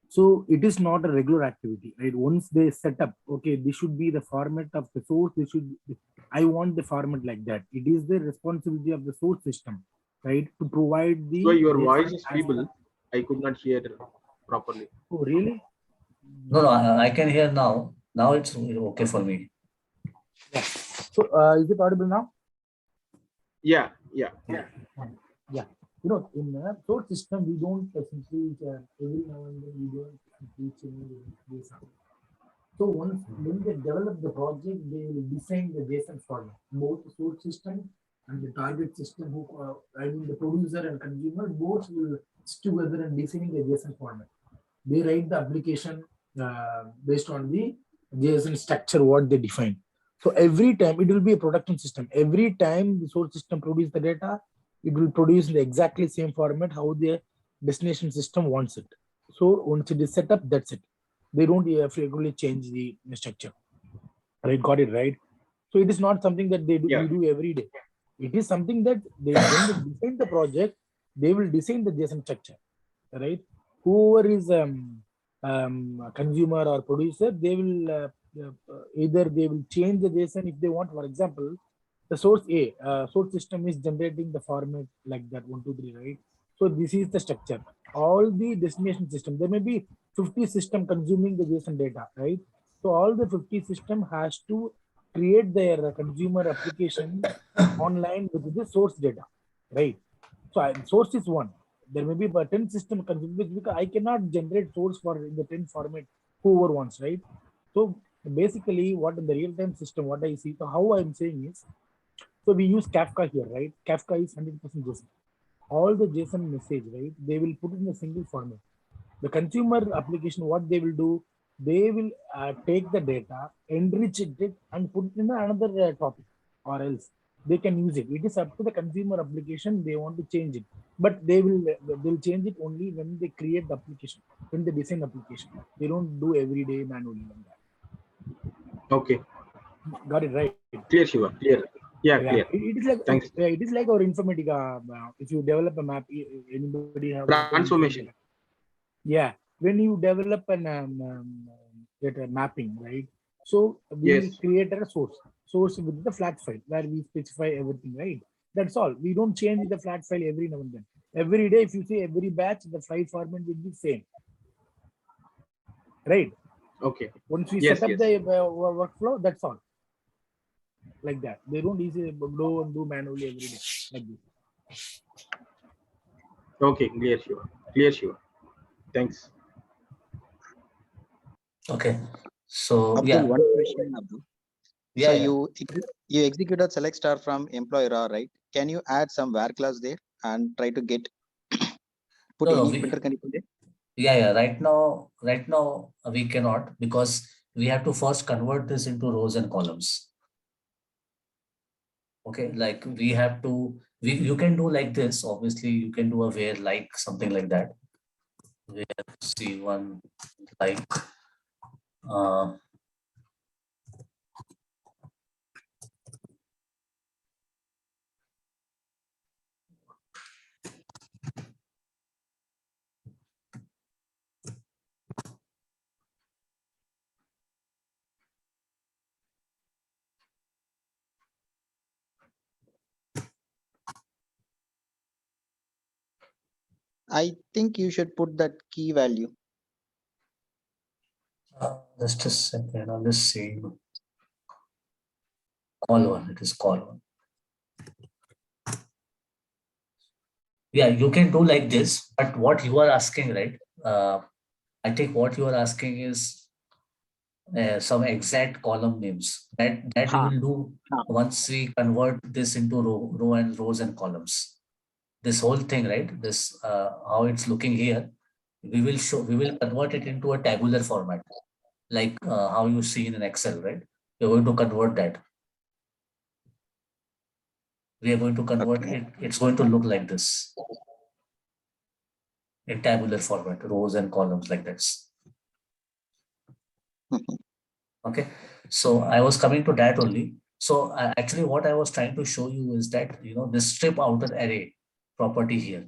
So it is not a regular activity, right? Once they set up, okay, this should be the format of the source. I want the format like that. It is the responsibility of the source system, right, to provide the So your JSON voice is as. feeble. I could not hear properly. Oh, really? No, I can hear now. Now it's okay for me. Yeah. So is it audible now? Yeah. Yeah. In a source system, we don't simply every now and then we don't simply change JSON. So when they develop the project, they will design the JSON format. Both the source system and the target system, the producer and consumer, both will stick together and designing the JSON format. They write the application based on the JSON structure what they define. So every time it will be a production system. Every time the source system produces the data, it will produce in the exactly same format how the destination system wants it. So once it is set up, that's it. They don't frequently change the structure. Right? Got it right. So it is not something that we do every day. It is something that when they design the project, they will design the JSON structure. Right? Whoever is consumer or producer, they will either they will change the JSON if they want. For example, the source source system is generating the format like that 1, 2, 3, right? So this is the structure. All the destination system, there may be 50 system consuming the JSON data, right? So all the 50 system has to create their consumer application online with the source data, right? So source is one. There may be but 10 system consumers because I cannot generate source for in the 10 format whoever wants, right? right? So basically, what in the real-time system, what I see, so how I'm saying is, in the real-time system, we don't simply change the JSON format. We So we use Kafka here, right? Kafka is 100% JSON. All the JSON message, right? They will put it in a single format. The consumer application, what they will do, they will take the data, enrich it, and put it in another topic, or else they can use it. It is up to the consumer application. They want to change it, but they'll change it only when they create the application, when they design application. They don't do every day manually like that. Okay. Got it right? Clear, Shiva. Clear. Yeah, Yeah, clear. it is like Thanks. it is like our Informatica. If you develop a map, anybody have Transformation. Informatica? Yeah, when you develop an data mapping, right? So Yes. we create a source with the flat file where we specify everything, right? That's all. We don't change the flat file every now and then. Every day, if you see every batch, the file format will be same, right? Okay. Once we Yes, set up yes. the workflow, that's all. Like that, they don't easily go and do manually every day like this. Okay, clear, Shiva. Clear, Shiva. Thanks. Okay. So Abdul, yeah, one question, Abdul. So yeah. you executed select star from employer, right? Can you add some var class there and try to get put No, any we, filter condition there? yeah. Right now we cannot, because we have to first convert this into rows and columns. Okay, like we have to. You can do like this. Obviously, you can do a where like something like that. Where C1 like. I think you should put that key value. Just a second. I'm just saying. Call one. It is call one. Yeah, you can do like this, but what you are asking, right? I think what you are asking is some exact column names that we will do once we convert this into row and rows and columns. This whole thing, right? This how it's looking here. We will convert it into a tabular format, like how you see in an Excel, right? We're going to convert that. We are going to convert it. It's going to look like this in tabular format, rows and columns like this. Okay, so I was coming to that only. So actually what I was trying to show you is that, this strip outer array property here,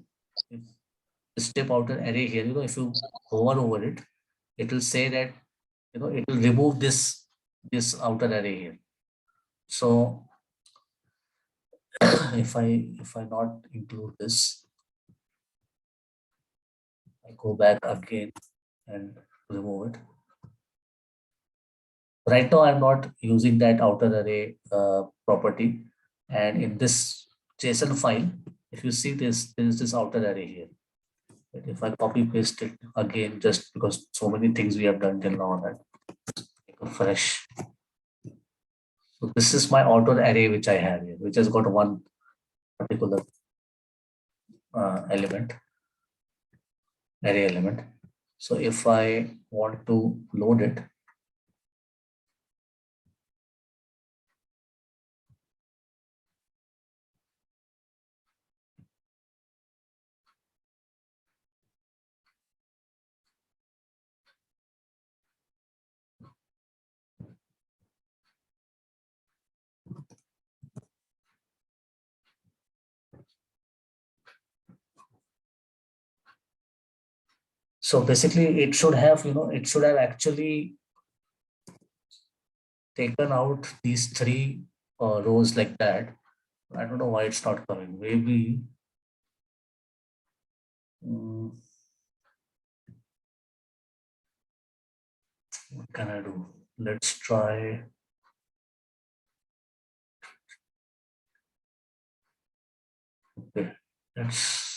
the strip outer array here, if you hover over it, it will say that, it will remove this outer array here. So if I not include this, I go back again and remove it. Right now, I'm not using that outer array property. And in this JSON file, if you see this, there is this outer array here. But if I copy paste it again, just because so many things we have done till now, that make a fresh. So this is my outer array which I have here, which has got one particular element, array element. So if I want to load it, so basically it should have, it should have actually taken out these three rows like that. I don't know why it's not coming. Maybe what can I do? Let's try. Okay, let's.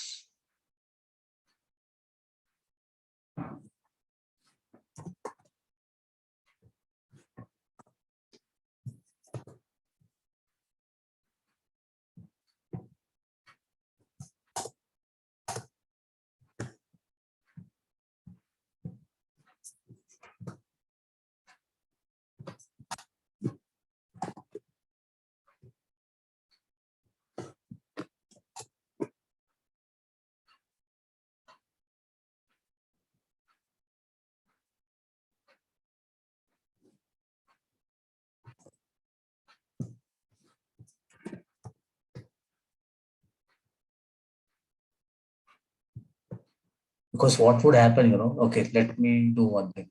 Because what would happen, you know, okay, let me do one thing.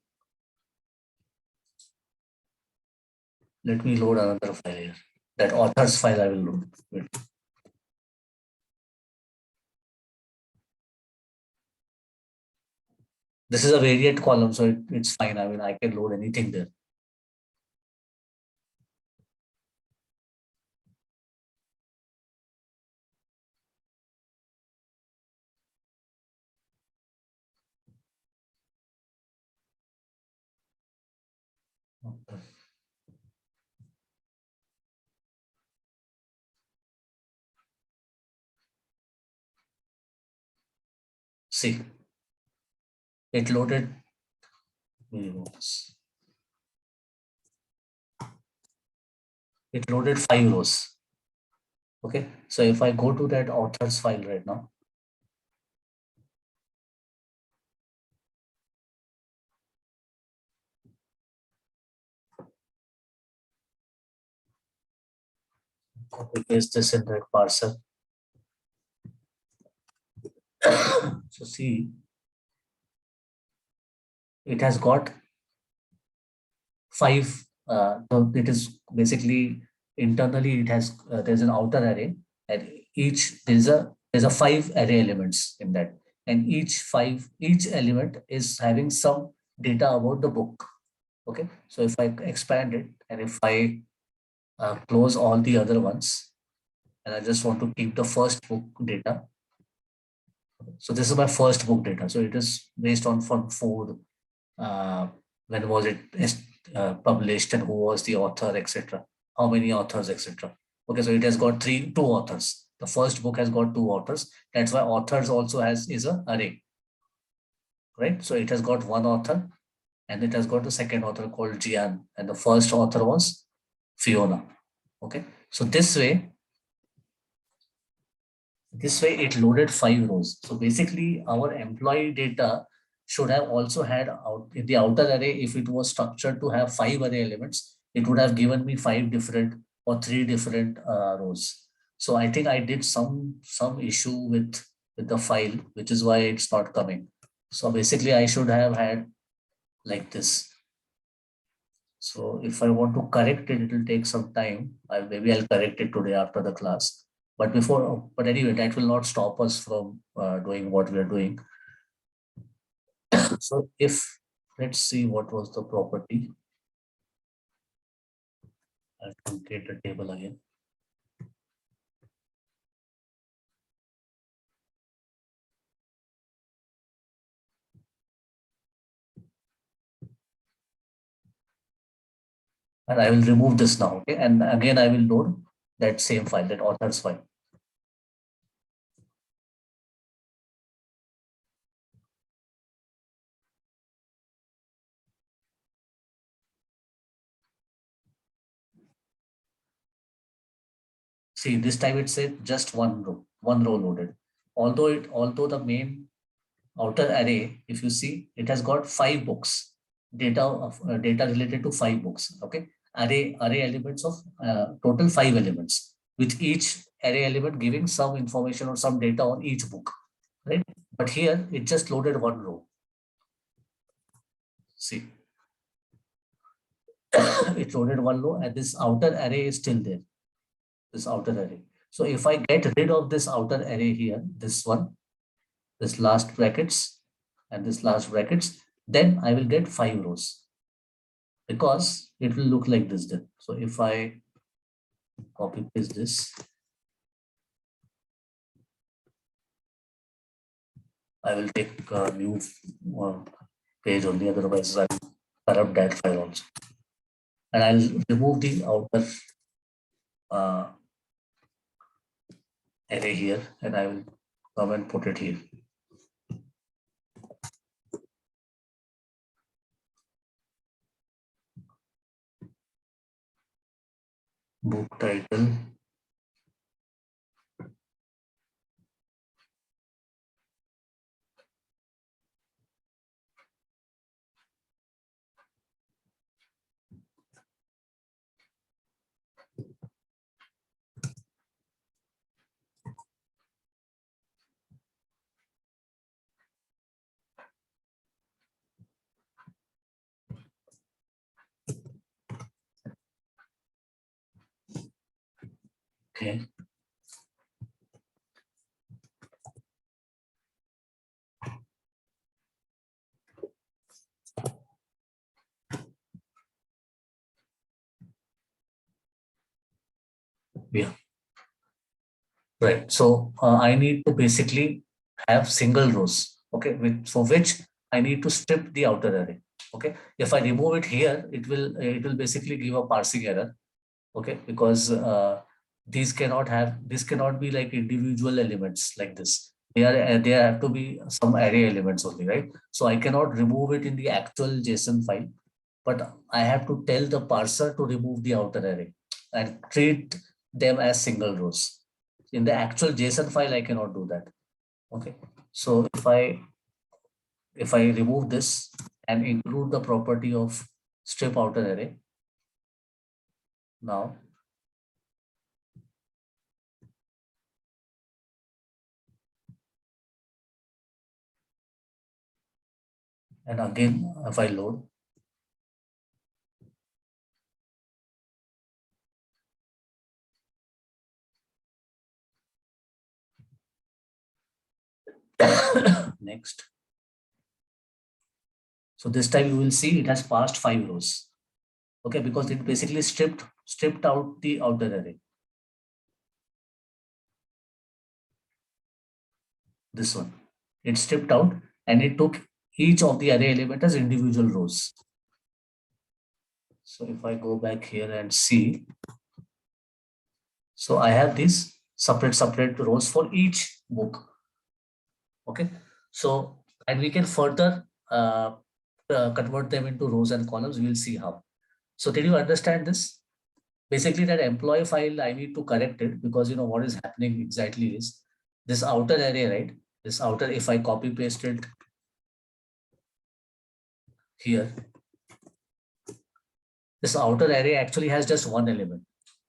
Let me load another file here. That authors file I will load. Wait. This is a variant column, so it's fine. I mean, I can load anything there. Okay. See, it loaded. It loaded 5 rows. Okay, so if I go to that authors file right now, copy paste this in that parser. So see, it has got 5. So it is basically internally it has there's an outer array, and there's a 5 array elements in that, and each element is having some data about the book. Okay, so if I expand it and if I close all the other ones, and I just want to keep the first book data. So this is my first book data. So it is based on from food, uh, when was it published, and who was the author, etc. How many authors, etc. Okay, so it has got two authors. The first book has got 2 authors. That's why authors also is a array, right? So it has got one author, and it has got the second author called Gian, and the first author was Fiona. Okay, so this way it loaded 5 rows. So basically our employee data should have also had out in the outer array. If it was structured to have 5 array elements, it would have given me 5 different or 3 different rows. So I think I did some issue with the file, which is why it's not coming. So basically I should have had like this. So if I want to correct it, it will take some time. Maybe I'll correct it today after the class. But anyway, that will not stop us from doing what we are doing. So let's see what was the property. I'll complete the table again. And I will remove this now, okay? And again, I will load that same file, that authors file. See, this time it said just one row loaded. Although the main outer array, if you see, it has got 5 books, data related to 5 books. Okay, array elements of total 5 elements, with each array element giving some information or some data on each book, right? But here it just loaded one row. See, it loaded one row, and this outer array is still there. This outer array. So if I get rid of this outer array here, this one, this last brackets, and this last brackets, then I will get 5 rows, because it will look like this then. So if I copy paste this, I will take a new page only, otherwise I'll corrupt that file also. And I'll remove the outer array here, and I will come and put it here. Book title. Okay. Yeah. Right. So I need to basically have single rows. Okay. For which I need to strip the outer array. Okay. If I remove it here, it will basically give a parsing error. Okay, because these cannot be like individual elements like this. They have to be some array elements only, right? So I cannot remove it in the actual JSON file, but I have to tell the parser to remove the outer array and treat them as single rows. In the actual JSON file, I cannot do that. Okay, so if I remove this and include the property of strip outer array, now and again if I load, next. So this time you will see it has passed 5 rows. Okay, because it basically stripped out the outer array. This one. It stripped out and it took each of the array element as individual rows. So if I go back here and see, so I have these separate rows for each book. Okay, so and we can further convert them into rows and columns. We will see how. So did you understand this? Basically, that employee file, I need to correct it because you know what is happening exactly is this outer array, right? This outer, if I copy paste it here, this outer array actually has just one element.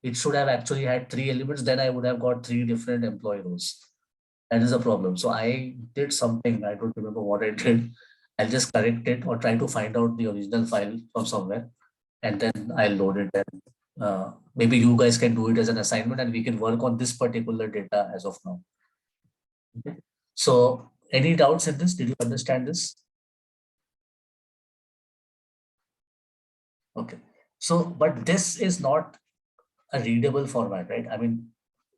It should have actually had 3 elements. Then I would have got 3 different employee rows. That is a problem. So I did something. I don't remember what I did. I'll just correct it or try to find out the original file from somewhere, and then I'll load it. And maybe you guys can do it as an assignment, and we can work on this particular data as of now. Okay. So, any doubts in this? Did you understand this? Okay. So, but this is not a readable format, right? I mean,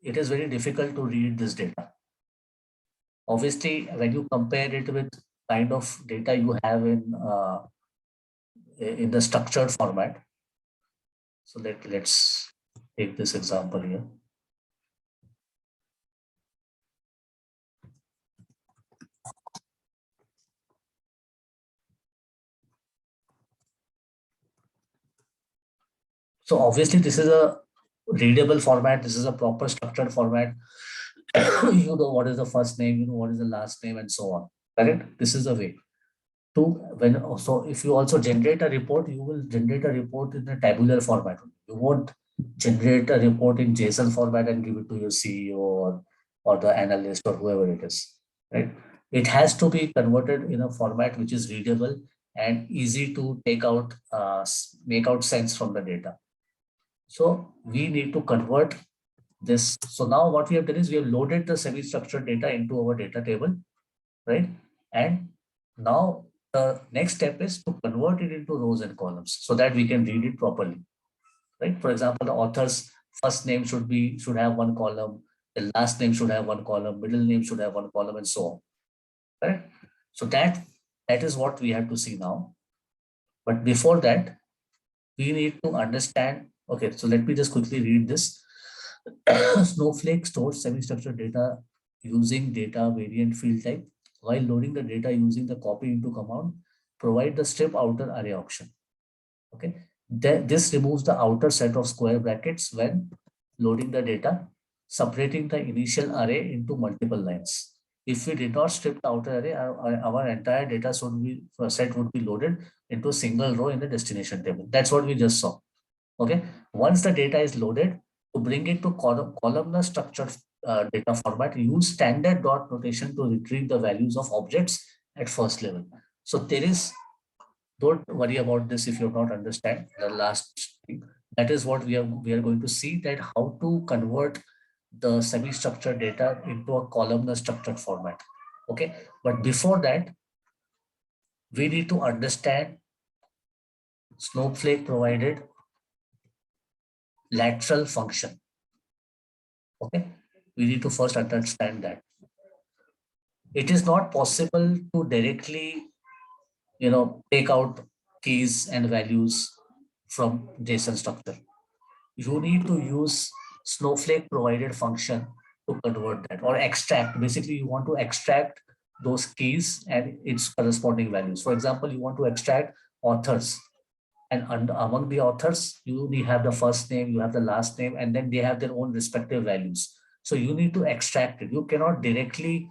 it is very difficult to read this data. Obviously, when you compare it with kind of data you have in the structured format. So let's take this example here. So obviously this is a readable format. This is a proper structured format. You know what is the first name, you know what is the last name and so on. Correct? This is the way. To when also if you also generate a report, you will generate a report in a tabular format. You won't generate a report in JSON format and give it to your CEO or the analyst or whoever it is. Right? It has to be converted in a format which is readable and easy to make out sense from the data. So we need to convert this. So now what we have done is we have loaded the semi-structured data into our data table, right? And now the next step is to convert it into rows and columns so that we can read it properly, right? For example, the author's first name should have one column, the last name should have one column, middle name should have one column, and so on, right? So that is what we have to see now. But before that, we need to understand. Okay, so let me just quickly read this. Snowflake stores semi-structured data using data variant field type while loading the data using the copy into command. Provide the strip outer array option. Okay, this removes the outer set of square brackets when loading the data, separating the initial array into multiple lines. If we did not strip the outer array, our entire data set would be loaded into a single row in the destination table. That's what we just saw. Okay, once the data is loaded, to bring it to columnar structured data format, use standard dot notation to retrieve the values of objects at first level. So there is, don't worry about this if you don't understand the last thing. That is what we are going to see, that how to convert the semi-structured data into a columnar structured format. Okay, but before that, we need to understand Snowflake provided lateral function. Okay, we need to first understand that it is not possible to directly, take out keys and values from JSON structure. You need to use Snowflake provided function to convert that or extract. Basically, you want to extract those keys and its corresponding values. For example, you want to extract authors, and among the authors, you have the first name, you have the last name, and then they have their own respective values. So you need to extract it. You cannot directly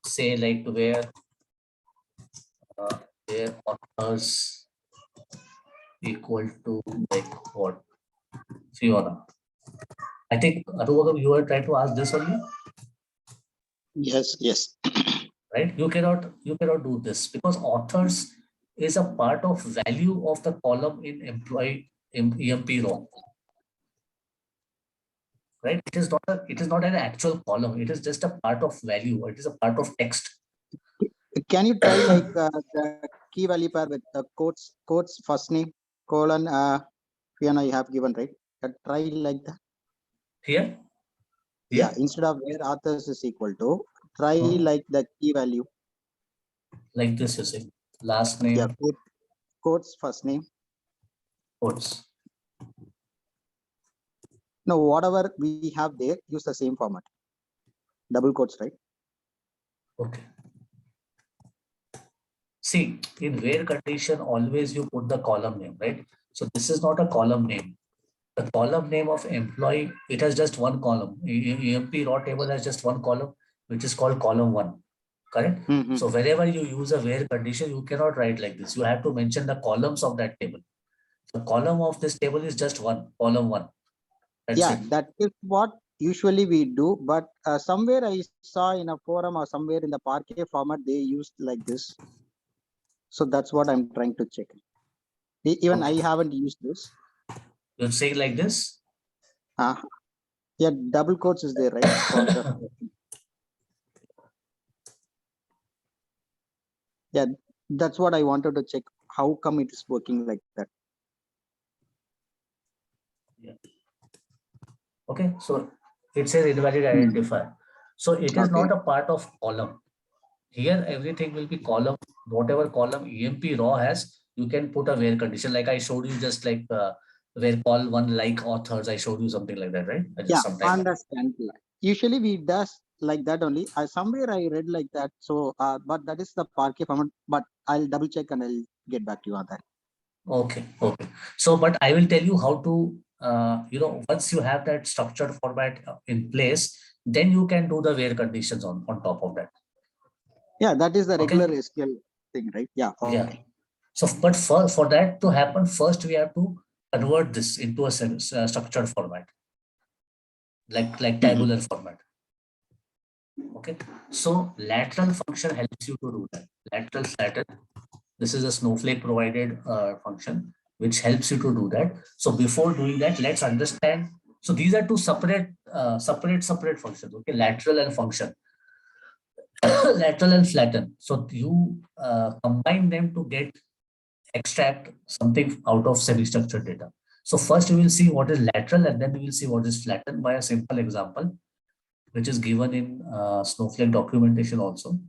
say like where authors equal to like what, Fiona. I think Arugam, you were trying to ask this only, Yes, yes. right? You cannot do this because authors is a part of value of the column in employee EMP raw, right? It is not an actual column. It is just a part of value. It is a part of text. Can you try like the key value pair with the quotes first name colon Fiona you have given, right? Try like that. Here? Yeah, instead of where authors is equal to, try like the key value. Like this, you say. Last name. Yeah, quotes first name. Quotes. No, whatever we have there, use the same format. Double quotes, right? Okay. See, in where condition, always you put the column name, right? So this is not a column name. The column name of employee, it has just one column. EMP raw table has just one column, which is called column 1. Correct? So wherever you use a where condition, you cannot write like this. You have to mention the columns of that table. The column of this table is just one, column 1. That's it. That is what usually we do, but somewhere I saw in a forum or somewhere in the Parquet format they used like this. So that's what I'm trying to check. Even I haven't used this. You're saying like this? Yeah, double quotes is there, right? Yeah, that's what I wanted to check. How come it is working like that? Yeah. Okay, so it says invalid identifier. So it is not a part of column. Here, everything will be column. Whatever column EMP raw has, you can put a where condition. Like I showed you, just like where call one like authors. I showed you something like that, right? Just I understand. Usually we does like that only. Somewhere I read like that. So, but that is the Parquet format. But I'll double check and I'll get back to you on that. Okay. So, but I will tell you how to, once you have that structured format in place, then you can do the where conditions on top of that. Yeah, that is the regular SQL thing, right? Yeah. Okay. Yeah. So, but for that to happen, first we have to convert this into a structured format, like tabular format. Okay. So lateral function helps you to do that. Lateral flatten. This is a Snowflake provided function which helps you to do that. So before doing that, let's understand. So these are two separate functions. Okay, lateral and function. Lateral and flatten. So you combine them to extract something out of semi-structured data. So first we will see what is lateral and then we will see what is flattened by a simple example, which is given in Snowflake documentation also.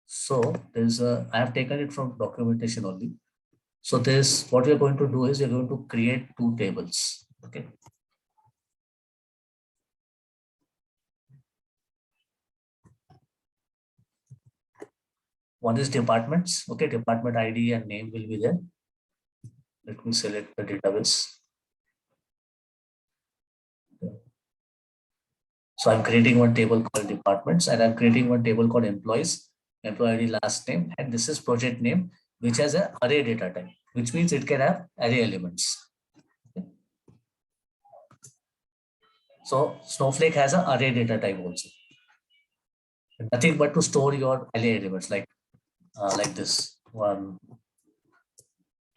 So I have taken it from documentation only. So what we're going to do is we're going to create two tables. Okay. One is departments. Okay, department ID and name will be there. Let me select the database. So I'm creating one table called departments and I'm creating one table called employees, employee ID, last name, and this is project name, which has an array data type, which means it can have array elements. Okay. So Snowflake has an array data type also. Nothing but to store your array elements like this one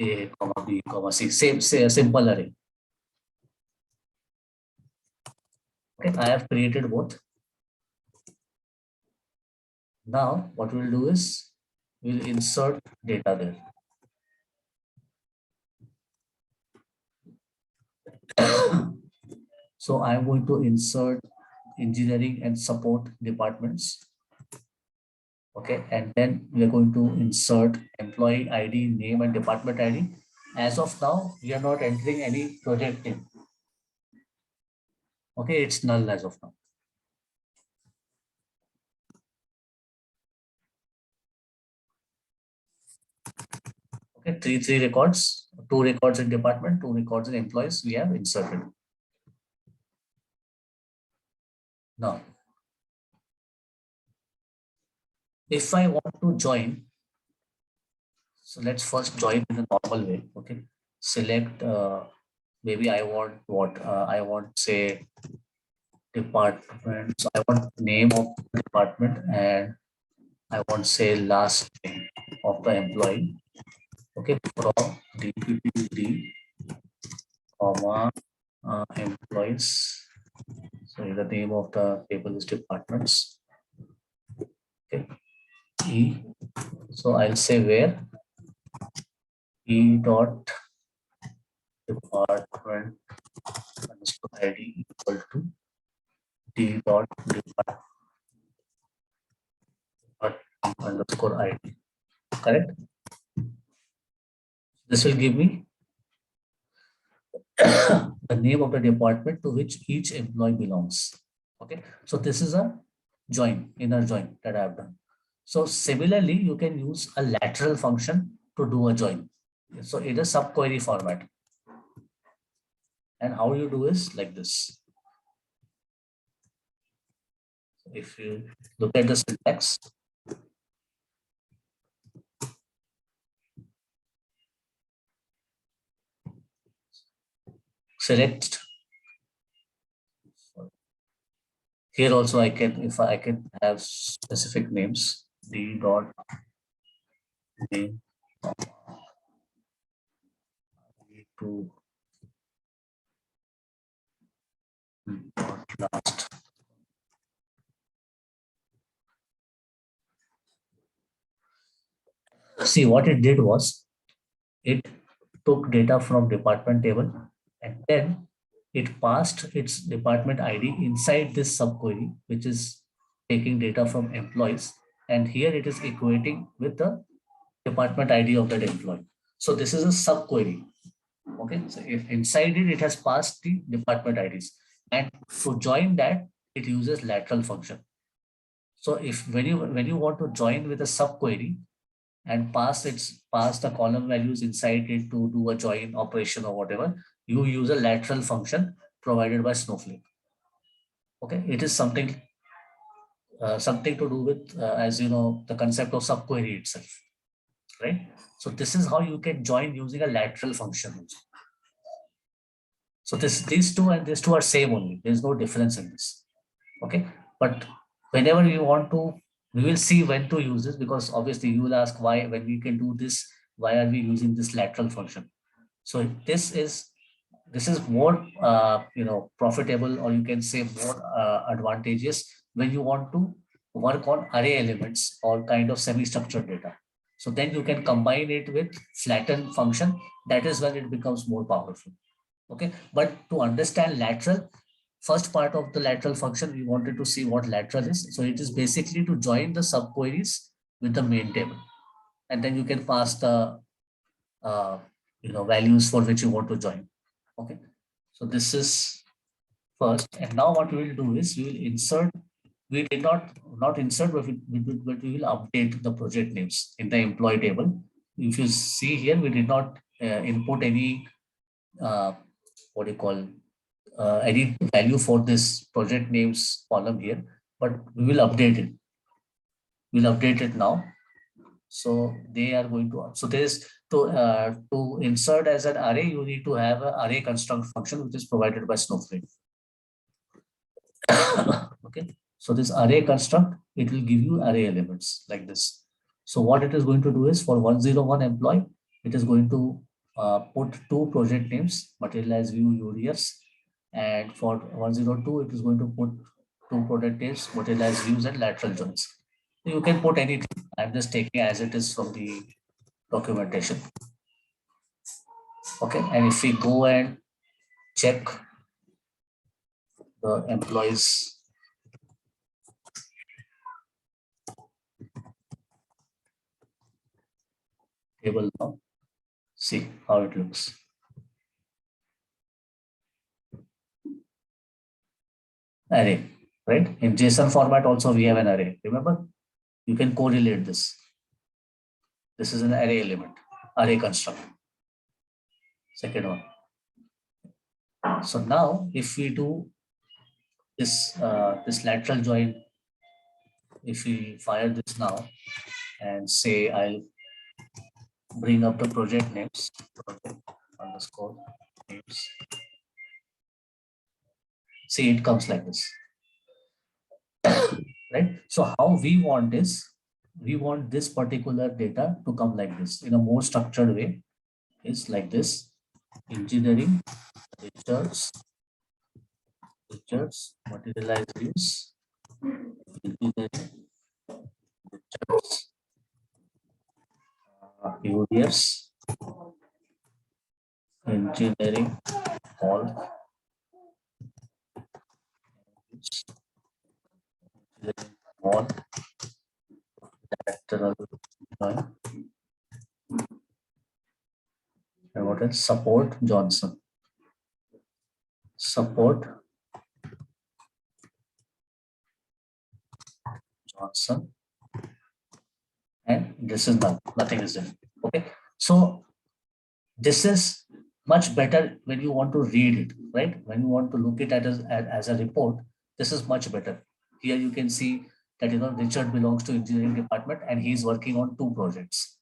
A, B, C, same simple array. Okay, I have created both. Now what we'll do is we'll insert data there. So I'm going to insert engineering and support departments. Okay, and then we are going to insert employee ID, name and department ID. As of now, we are not entering any project name. Okay, it's null as of now. Okay, three records, 2 records in department, 2 records in employees we have inserted. Now, if I want to join, so let's first join in the normal way. Okay, select, maybe I want what, I want say department. So I want name of the department and I want say last name of the employee. Okay, from DPPD, comma, employees. So the name of the table is departments. Okay, E. So I'll say where E dot department underscore ID equal to D dot department underscore ID. Correct? This will give me the name of the department to which each employee belongs. Okay, so this is a join, inner join that I have done. So similarly, you can use a lateral function to do a join. So in a subquery format. And how you do is like this. If you look at the syntax, select. Here also I can, if I can have specific names, D dot name to dot last. See what it did was it took data from department table and then it passed its department ID inside this subquery, which is taking data from employees. And here it is equating with the department ID of that employee. So this is a subquery. Okay, so if inside it, it has passed the department IDs. And to join that, it uses lateral function. So if when you want to join with a subquery, and pass the column values inside it to do a join operation or whatever, you use a lateral function provided by Snowflake. Okay, it is something to do with, as you know, the concept of subquery itself, right? So this is how you can join using a lateral function. So these two and these two are same only. There is no difference in this. Okay, but whenever you want to, we will see when to use this, because obviously you will ask why, when we can do this, why are we using this lateral function? So this is more profitable, or you can say more advantageous when you want to work on array elements or kind of semi-structured data. So then you can combine it with flatten function. That is when it becomes more powerful. Okay, but to understand lateral, first part of the lateral function, we wanted to see what lateral is. So it is basically to join the subqueries with the main table, and then you can pass the values for which you want to join. Okay, so this is first, and now what we will do is we will insert. We did not insert, but we will update the project names in the employee table. If you see here, we did not input any what do you call any value for this project names column here, but we will update it. We'll update it now. So they are going to, so there is to insert as an array, you need to have an array construct function, which is provided by Snowflake. Okay, so this array construct, it will give you array elements like this. So what it is going to do is for 101 employee, it is going to put 2 project names, materialize view UDFs, And for 102, it is going to put two product names, materialized views and lateral joins. You can put anything. I'm just taking as it is from the documentation. Okay, and if we go and check the employees table now, see how it looks. Array, right? In JSON format also we have an array. Remember, you can correlate this. This is an array element, array construct. Second one. So now if we do this this lateral join, if we fire this now and say I'll bring up the project names, project underscore names. See, it comes like this, right? So how we want is, we want this particular data to come like this in a more structured way, is like this: engineering, Richards, materialized views, engineering, Richards, UDFs, engineering, all, all, lateral join, and what else? Support Johnson, support Johnson, and this is nothing is there. Okay, so this is much better when you want to read it, right? When you want to look it at as a report, this is much better. Here you can see that, you know, Richard belongs to engineering department and he's working on two projects,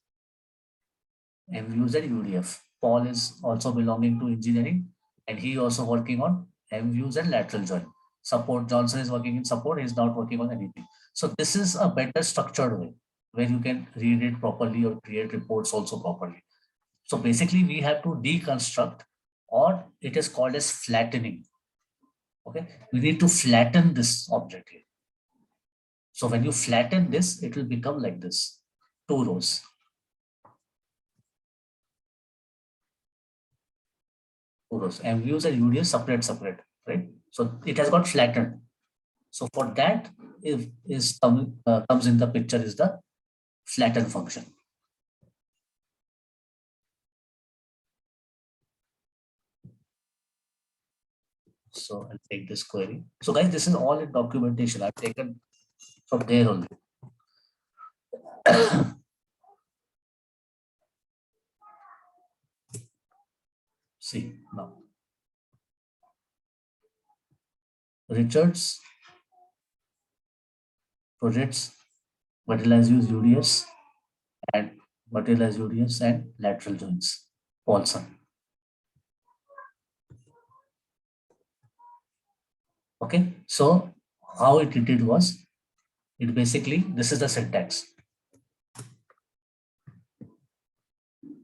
MViews and UDF. Paul is also belonging to engineering and he also working on MViews and lateral join. Support Johnson is working in support, he's not working on anything. So this is a better structured way where you can read it properly or create reports also properly. So basically we have to deconstruct, or it is called as flattening. Okay, we need to flatten this object here. So when you flatten this, it will become like this, two rows. Two rows, and views and UDS separate, right? So it has got flattened. So for that, if comes in the picture is the flatten function. So I'll take this query. So guys, this is all in documentation. I've taken from there only. See now. Richards projects materialized views UDFs and materialized UDFs and lateral joins. Paulson. Okay, so how it did was, it basically, this is the syntax.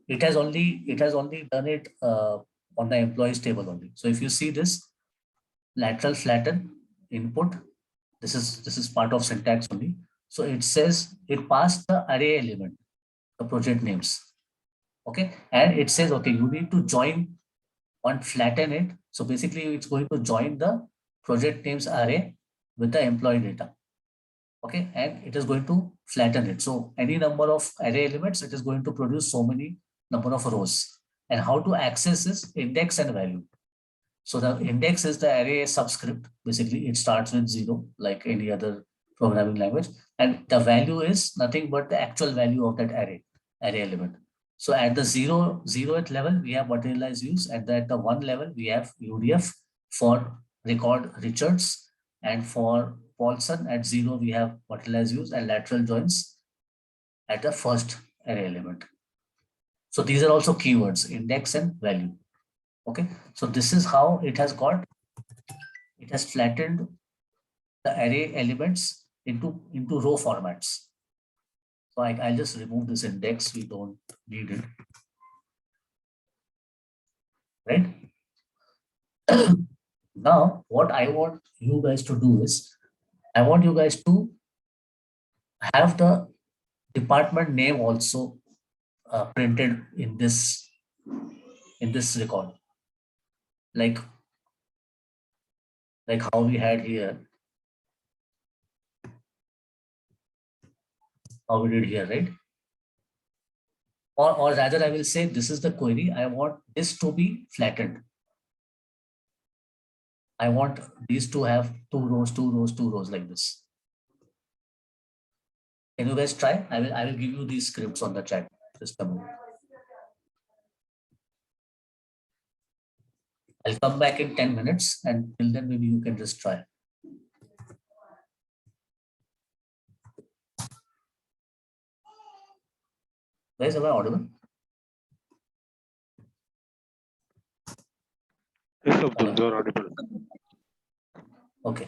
It has only done it on the employees table only. So if you see this lateral flatten input, this is part of syntax only. So it says it passed the array element, the project names. Okay, and it says, okay, you need to join on flatten it. So basically it's going to join the project names array with the employee data. Okay, and it is going to flatten it. So any number of array elements, it is going to produce so many number of rows. And how to access is index and value. So the index is the array subscript. Basically, it starts with 0, like any other programming language. And the value is nothing but the actual value of that array element. So at the 0th level, we have materialized views. At the 1 level, we have UDF for record Richards. And for Paulson, at 0, we have materialized views and lateral joins at the first array element. So these are also keywords, index and value. Okay, so this is how it has flattened the array elements into row formats. So I'll just remove this index, we don't need it, right? Now, what I want you guys to do is, I want you guys to have the department name also printed in this record, like how we had here, how we did here, right? Or rather, I will say this is the query. I want this to be flattened. I want these to have 2 rows, 2 rows, 2 rows like this. Can you guys try? I will give you these scripts on the chat. Just a moment. I'll come back in 10 minutes, and till then maybe you can just try. Guys, am I audible? Yes, Abdul, you are audible. Okay.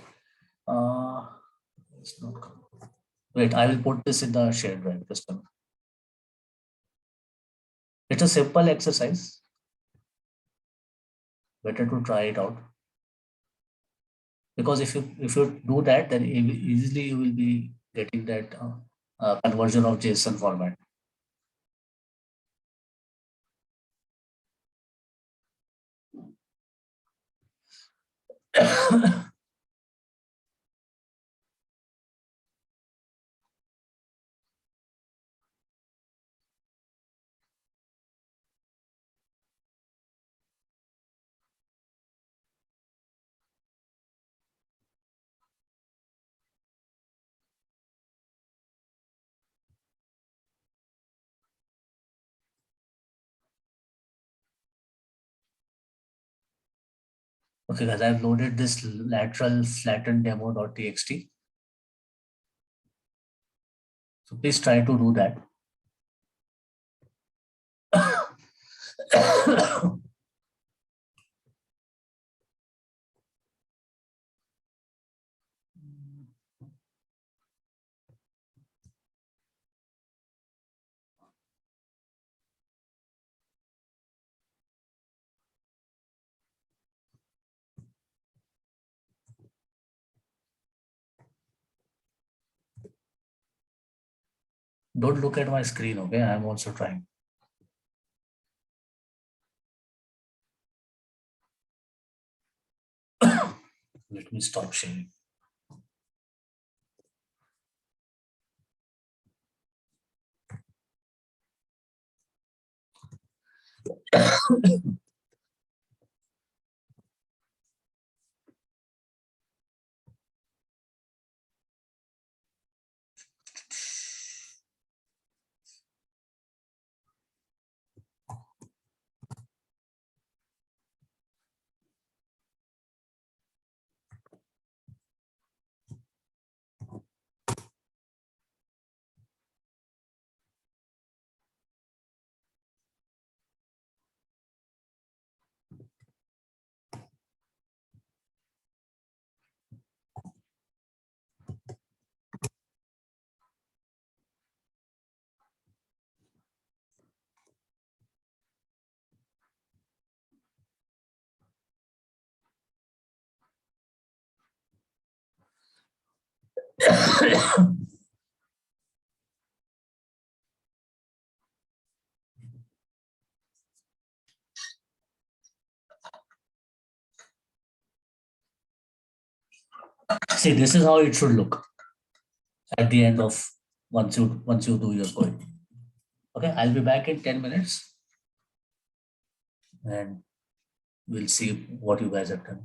It's not coming. Wait, I will put this in the shared drive. Just a minute. It's a simple exercise. Better to try it out. Because if you do that, then easily you will be getting that conversion of JSON format. Okay, guys, I've loaded this lateral flatten demo.txt. So please try to do that. Don't look at my screen, okay? I'm also trying. Let me stop sharing. See, this is how it should look at the end of once you do your code. Okay, I'll be back in 10 minutes and we'll see what you guys have done.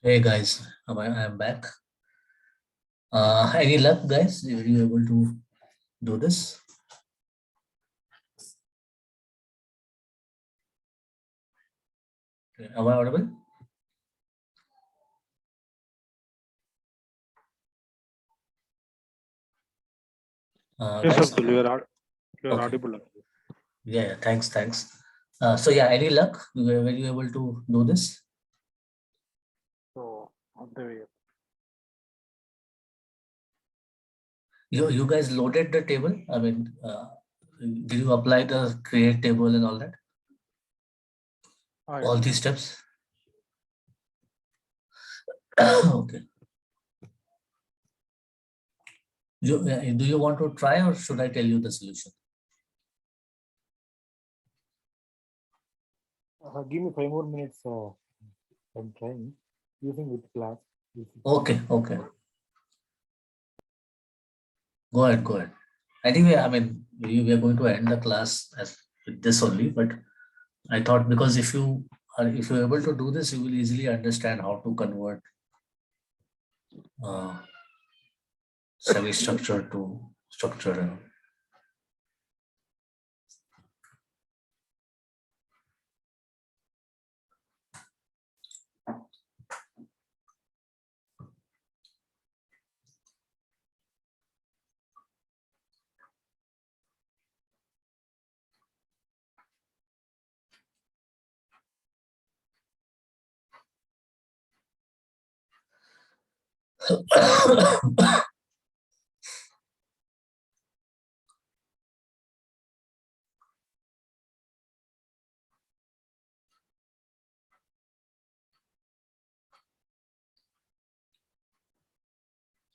Hey guys, I'm back. Any luck, guys? Were you able to do this? Okay, am I audible? Yes, Guys, Abdul, you are okay. audible. Yeah, thanks. So yeah, any luck? Were you able to do this? So on the way. You guys loaded the table? I mean, did you apply the create table and all that? Ah, All yes. these steps? Okay. Do you want to try or should I tell you the solution? Give me 5 more minutes. I'm trying using with class. Okay. Go ahead. Anyway, I mean, we are going to end the class as with this only, but I thought because if you're able to do this, you will easily understand how to convert uh, semi-structure to structure.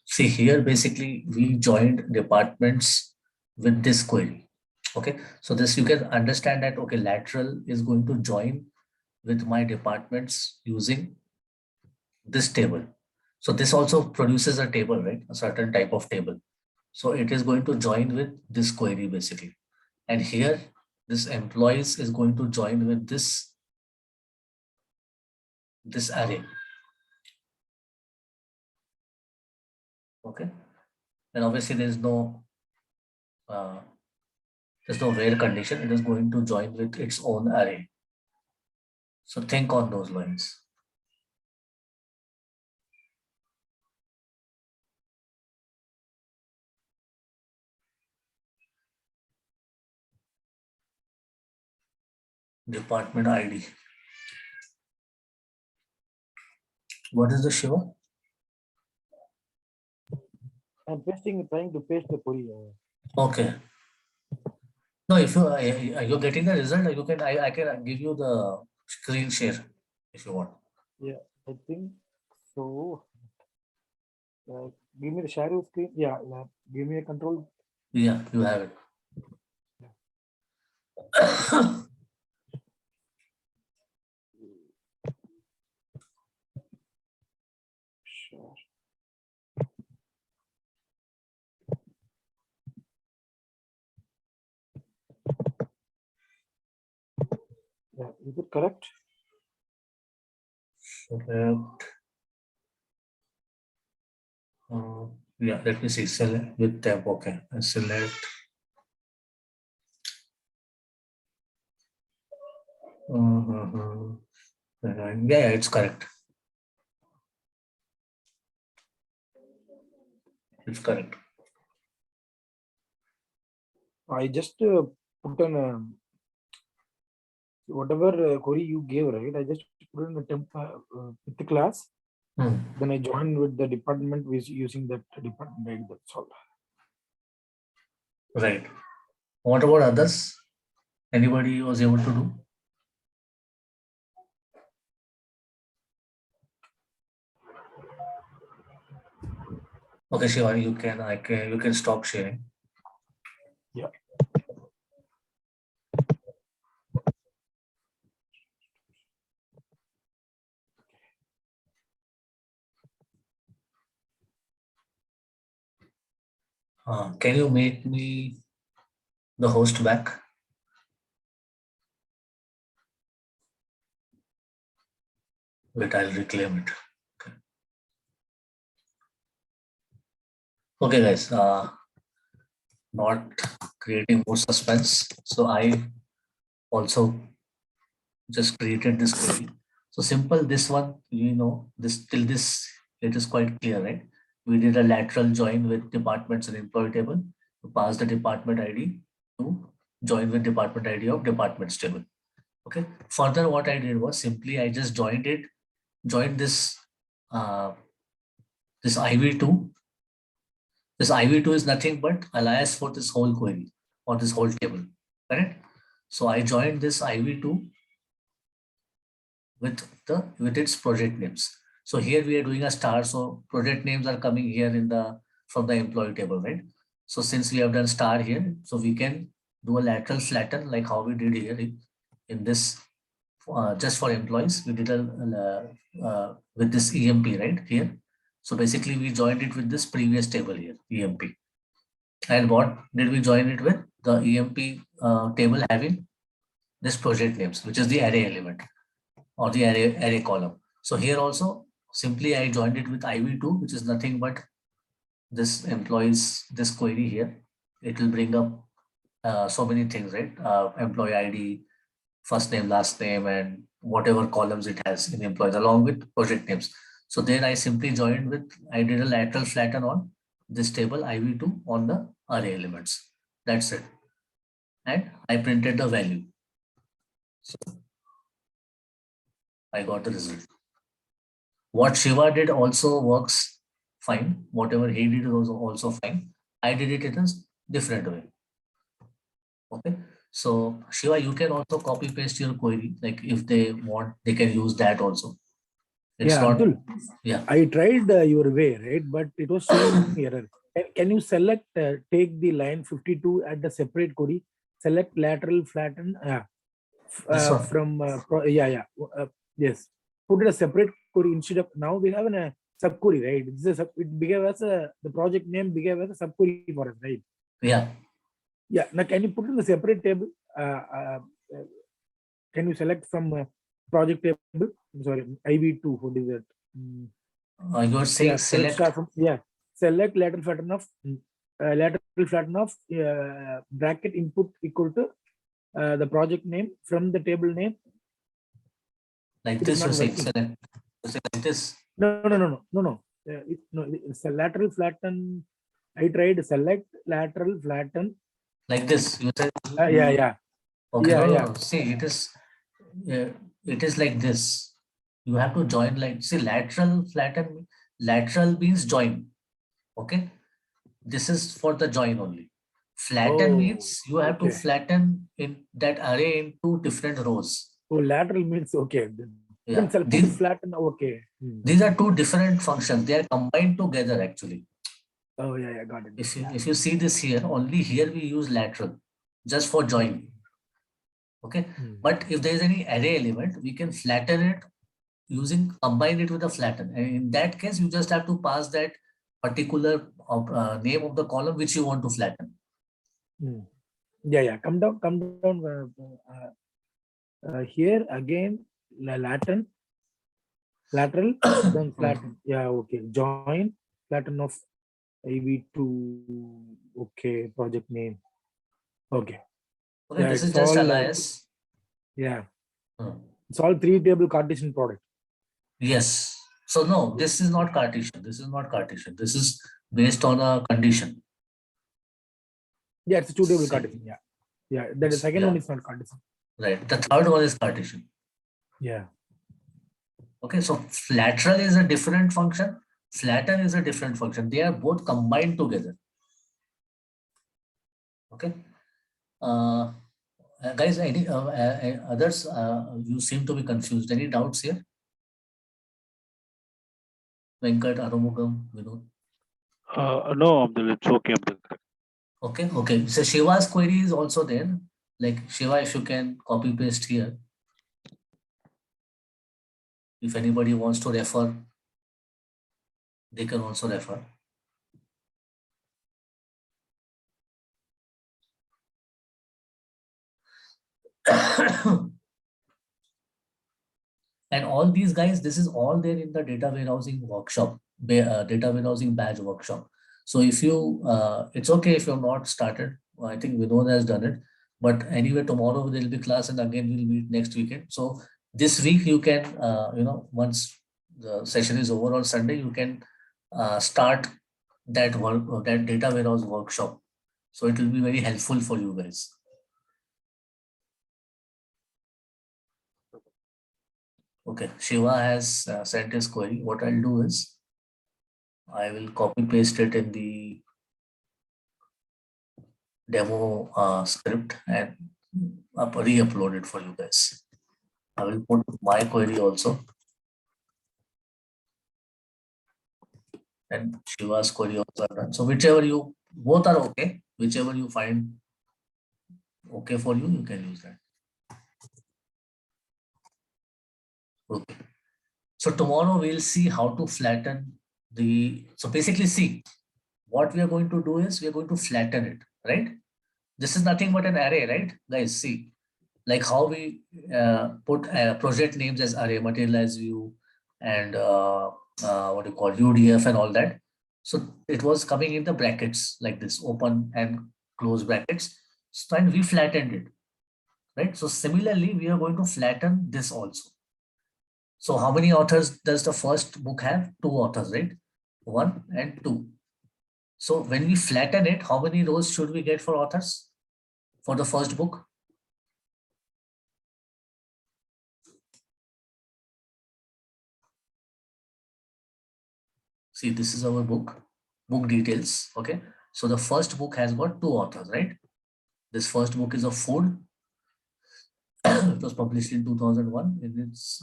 See here, basically we joined departments with this query. Okay, so this you can understand that okay, lateral is going to join with my departments using this table. So this also produces a table, right? A certain type of table. So it is going to join with this query basically. And here, this employees is going to join with this array. Okay. And obviously uh, there's no where condition. It is going to join with its own array. So think on those lines. Department ID. What is the Shiva? I'm trying to paste the query. Okay. No, if you're getting the result, you can I can give you the screen share if you want. Yeah, I think so. Give me the shadow screen. Yeah, give me a control. Yeah, you have it. Sure. Yeah, is it correct? Select. Yeah, let me see. Select with tab. Okay, I select. Yeah, it's correct. It's correct. I just put an whatever query you gave, right? I just put in the temp with the class. Then I joined with the department with using that department ID. That's all. Right. What about others? Anybody was able to do? Okay, Shiva, you can stop sharing. Yeah. Can you make me the host back? Wait, I'll reclaim it. Okay, guys, not creating more suspense. So I also just created this query. So simple, this one, this till this, it is quite clear, right? We did a lateral join with departments and employee table to pass the department ID to join with department ID of departments table. Okay. Further, what I did was simply I just joined this this IV2. This IV2 is nothing but alias for this whole query or this whole table. Correct? So I joined this IV2 with its project names. So here we are doing a star. So project names are coming here from the employee table, right? So since we have done star here, so we can do a lateral flatten like how we did here in this just for employees. We did with this EMP right here. So basically we joined it with this previous table here, EMP. And what did we join it with? The EMP table having this project names, which is the array element or the array column. So here also simply I joined it with IV2, which is nothing but this employees, this query here. It will bring up so many things, right? Employee ID, first name, last name, and whatever columns it has in employees along with project names. So then I simply joined with, I did a lateral flatten on this table IV2 on the array elements. That's it. And I printed the value. So I got the result. What Shiva did also works fine. Whatever he did was also fine. I did it in a different way. Okay. So Shiva, you can also copy paste your query. Like if they want, they can use that also. It's Yeah, not. Abdul. Yeah. I tried your way, right? But it was showing error. Can you select, take the line 52 at the separate query, select lateral flatten This one. from, yes. Put it a separate query instead of, now we have a sub query, right? It became as the project name became as a sub query for us, right? Yeah. Yeah. Now, can you put in the separate table? Can you select from project table? Sorry, IV2. What is that? You are saying select. Select lateral flatten of bracket input equal to the project name from the table name. Like It this, is you're not saying working. select. You're saying like this. No. It's a lateral flatten. I tried select lateral flatten. Like this. You said. Yeah. Okay. Yeah, No, yeah. no. See, it is like this. You have to join like, see, lateral flatten. Lateral means join. Okay. This is for the join only. Flatten Oh, means you have to okay. flatten in that array into different rows. Oh, lateral means okay. Yeah. Then self put flatten. Okay. These are two different functions. They are combined together actually. Oh yeah, got it. If you see this here, only here we use lateral just for join. Okay. But if there is any array element, we can flatten it combine it with a flatten. And in that case, you just have to pass that particular name of the column which you want to flatten. Yeah. Come down. Here again, lateral, then flatten. Yeah, okay. Join flatten of IV2. Okay, project name. Okay. Okay, Yeah, this is it's just all. alias. It's all 3-table Cartesian product. Yes. So no, this is not Cartesian. This is not Cartesian. This is based on a condition. Yeah, it's a 2-table Cartesian. Yeah. That the second one is not Cartesian. Right. The third one is Cartesian. Yeah. Okay, so lateral is a different function. Flatten is a different function. They are both combined together. Okay. Guys, any others? You seem to be confused. Any doubts here? Venkat, Arumugam, Vinod? No, Abdul, it's okay, Abdul. Okay. So Shiva's query is also there. Like Shiva, if you can copy paste here. If anybody wants to refer, they can also refer. And all these guys, this is all there in the data warehousing workshop, data warehousing badge workshop. So if you, it's okay if you have not started. I think Vinod has done it. But anyway, tomorrow there will be class and again we'll meet next weekend. So this week you can, once the session is over on Sunday, you can start that work, that data warehouse workshop. So it will be very helpful for you guys. Okay, Shiva has sent his query. What I'll do is I will copy paste it in the demo script and re-upload it for you guys. I will put my query also and Shiva's query also done. So whichever you, both are okay. Whichever you find okay for you, you can use that. Okay. So tomorrow we'll see how to flatten the, so basically see, what we are going to do is we are going to flatten it, right? This is nothing but an array, right? Guys, see, like how we put project names as array, material as view, and what do you call UDF and all that. So it was coming in the brackets like this, open and close brackets. So and we flattened it, right? So similarly, we are going to flatten this also. So how many authors does the first book have? 2 authors, right? 1 and 2. So when we flatten it, how many rows should we get for authors for the first book? See, this is our book details. Okay. So the first book has got 2 authors, right? This first book is of food. It was published in 2001.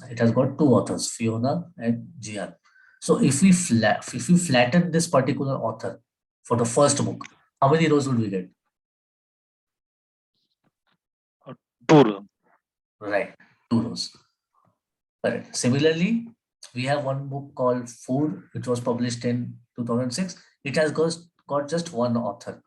It has got 2 authors, Fiona and Gian. So if we flatten this particular author for the first book, how many rows would we get? 2. Right, 2 rows. Correct. Similarly, we have one book called Food, which was published in 2006. It has got just 1 author,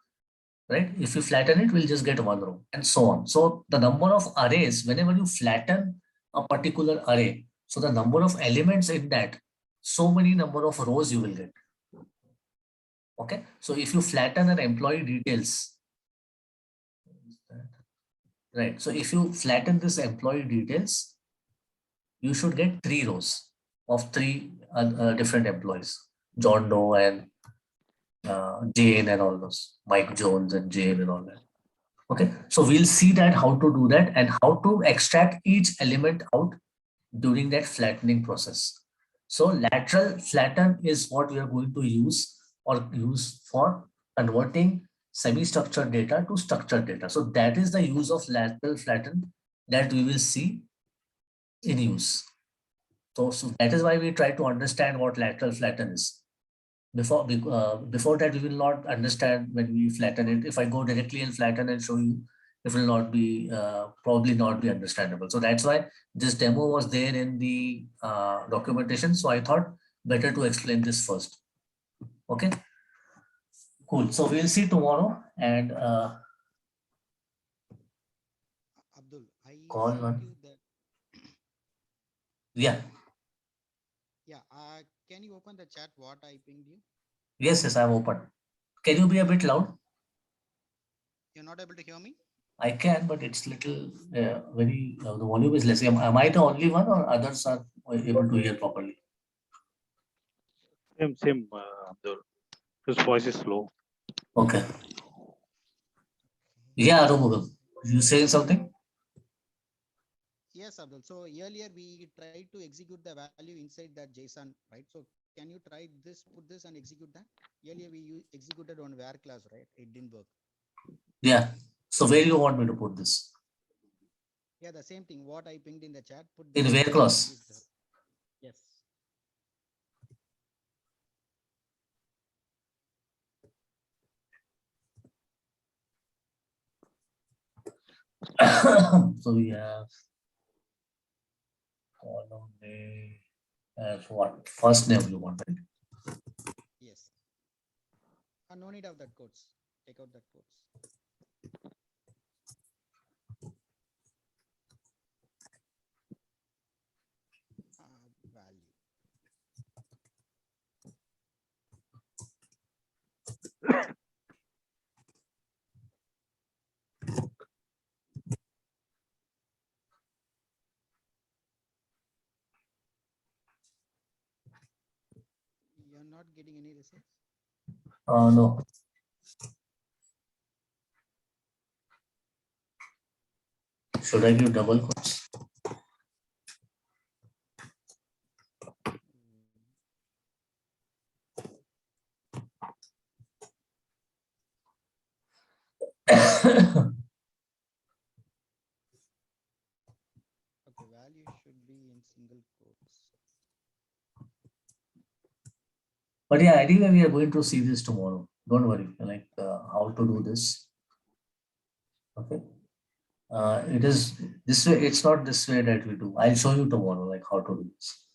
right? If you flatten it, we'll just get 1 row and so on. So the number of arrays, whenever you flatten a particular array, so the number of elements in that, so many number of rows you will get. Okay. So if you flatten an employee details, right? So if you flatten this employee details, you should get 3 rows of 3 different employees, John Doe and Jane and all those, Mike Jones and Jane and all that. Okay, so we'll see that how to do that and how to extract each element out during that flattening process. So lateral flatten is what we are going to use for converting semi-structured data to structured data. So that is the use of lateral flatten that we will see in use. So that is why we try to understand what lateral flatten is. Before that, we will not understand when we flatten it. If I go directly and flatten and show you, it will not be, probably not be understandable. So that's why this demo was there in the documentation. So I thought better to explain this first. Okay, cool. So we'll see tomorrow and Abdul, I call sent one. you that. Yeah. Yeah. Can you open the chat? What I pinged you? Yes, I'm open. Can you be a bit loud? You're not able to hear me? I can, but it's little very, the volume is less. Am I the only one or others are able to hear properly? Same, Abdul. His voice is low. Okay. Yeah, Arumugam, you saying something? Yes, Abdul. So earlier we tried to execute the value inside that JSON, right? So can you try this, put this and execute that? Earlier we executed on where class, right? It didn't work. Yeah. So where you want me to put this? Yeah, the same thing. What I pinged in the chat, put In this where clause? Yes. So we have column name as what? First name you want, right? Yes. No need of that quotes. Take out that quotes. Value. not getting any results. No. Should I give double quotes? Okay, value should be in single quotes. But yeah, anyway, we are going to see this tomorrow. Don't worry, like how to do this. Okay. It is this way. It's not this way that we do. I'll show you tomorrow, like how to do this.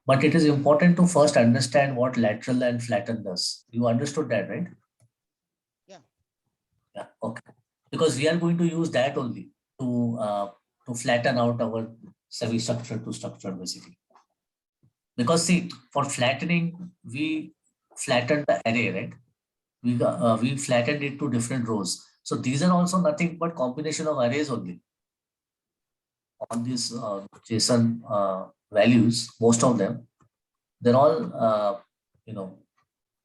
But it is important to first understand what lateral and flatten does. You understood that, right? Yeah. Yeah. Okay. Because we are going to use that only to flatten out our semi-structure to structure, basically. Because see, for flattening, we flattened the array, right? We flattened it to different rows. So these are also nothing but combination of arrays only. On these JSON values, most of them, they're all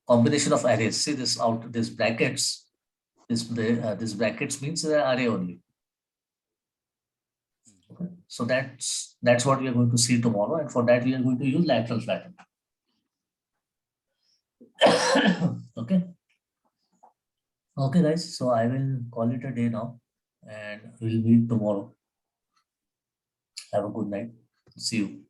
combination of arrays. See this brackets. This brackets means the array only. Okay. So that's what we are going to see tomorrow, and for that we are going to use lateral flatten. Okay. Okay, guys. So I will call it a day now, and we'll meet tomorrow. Have a good night. See you.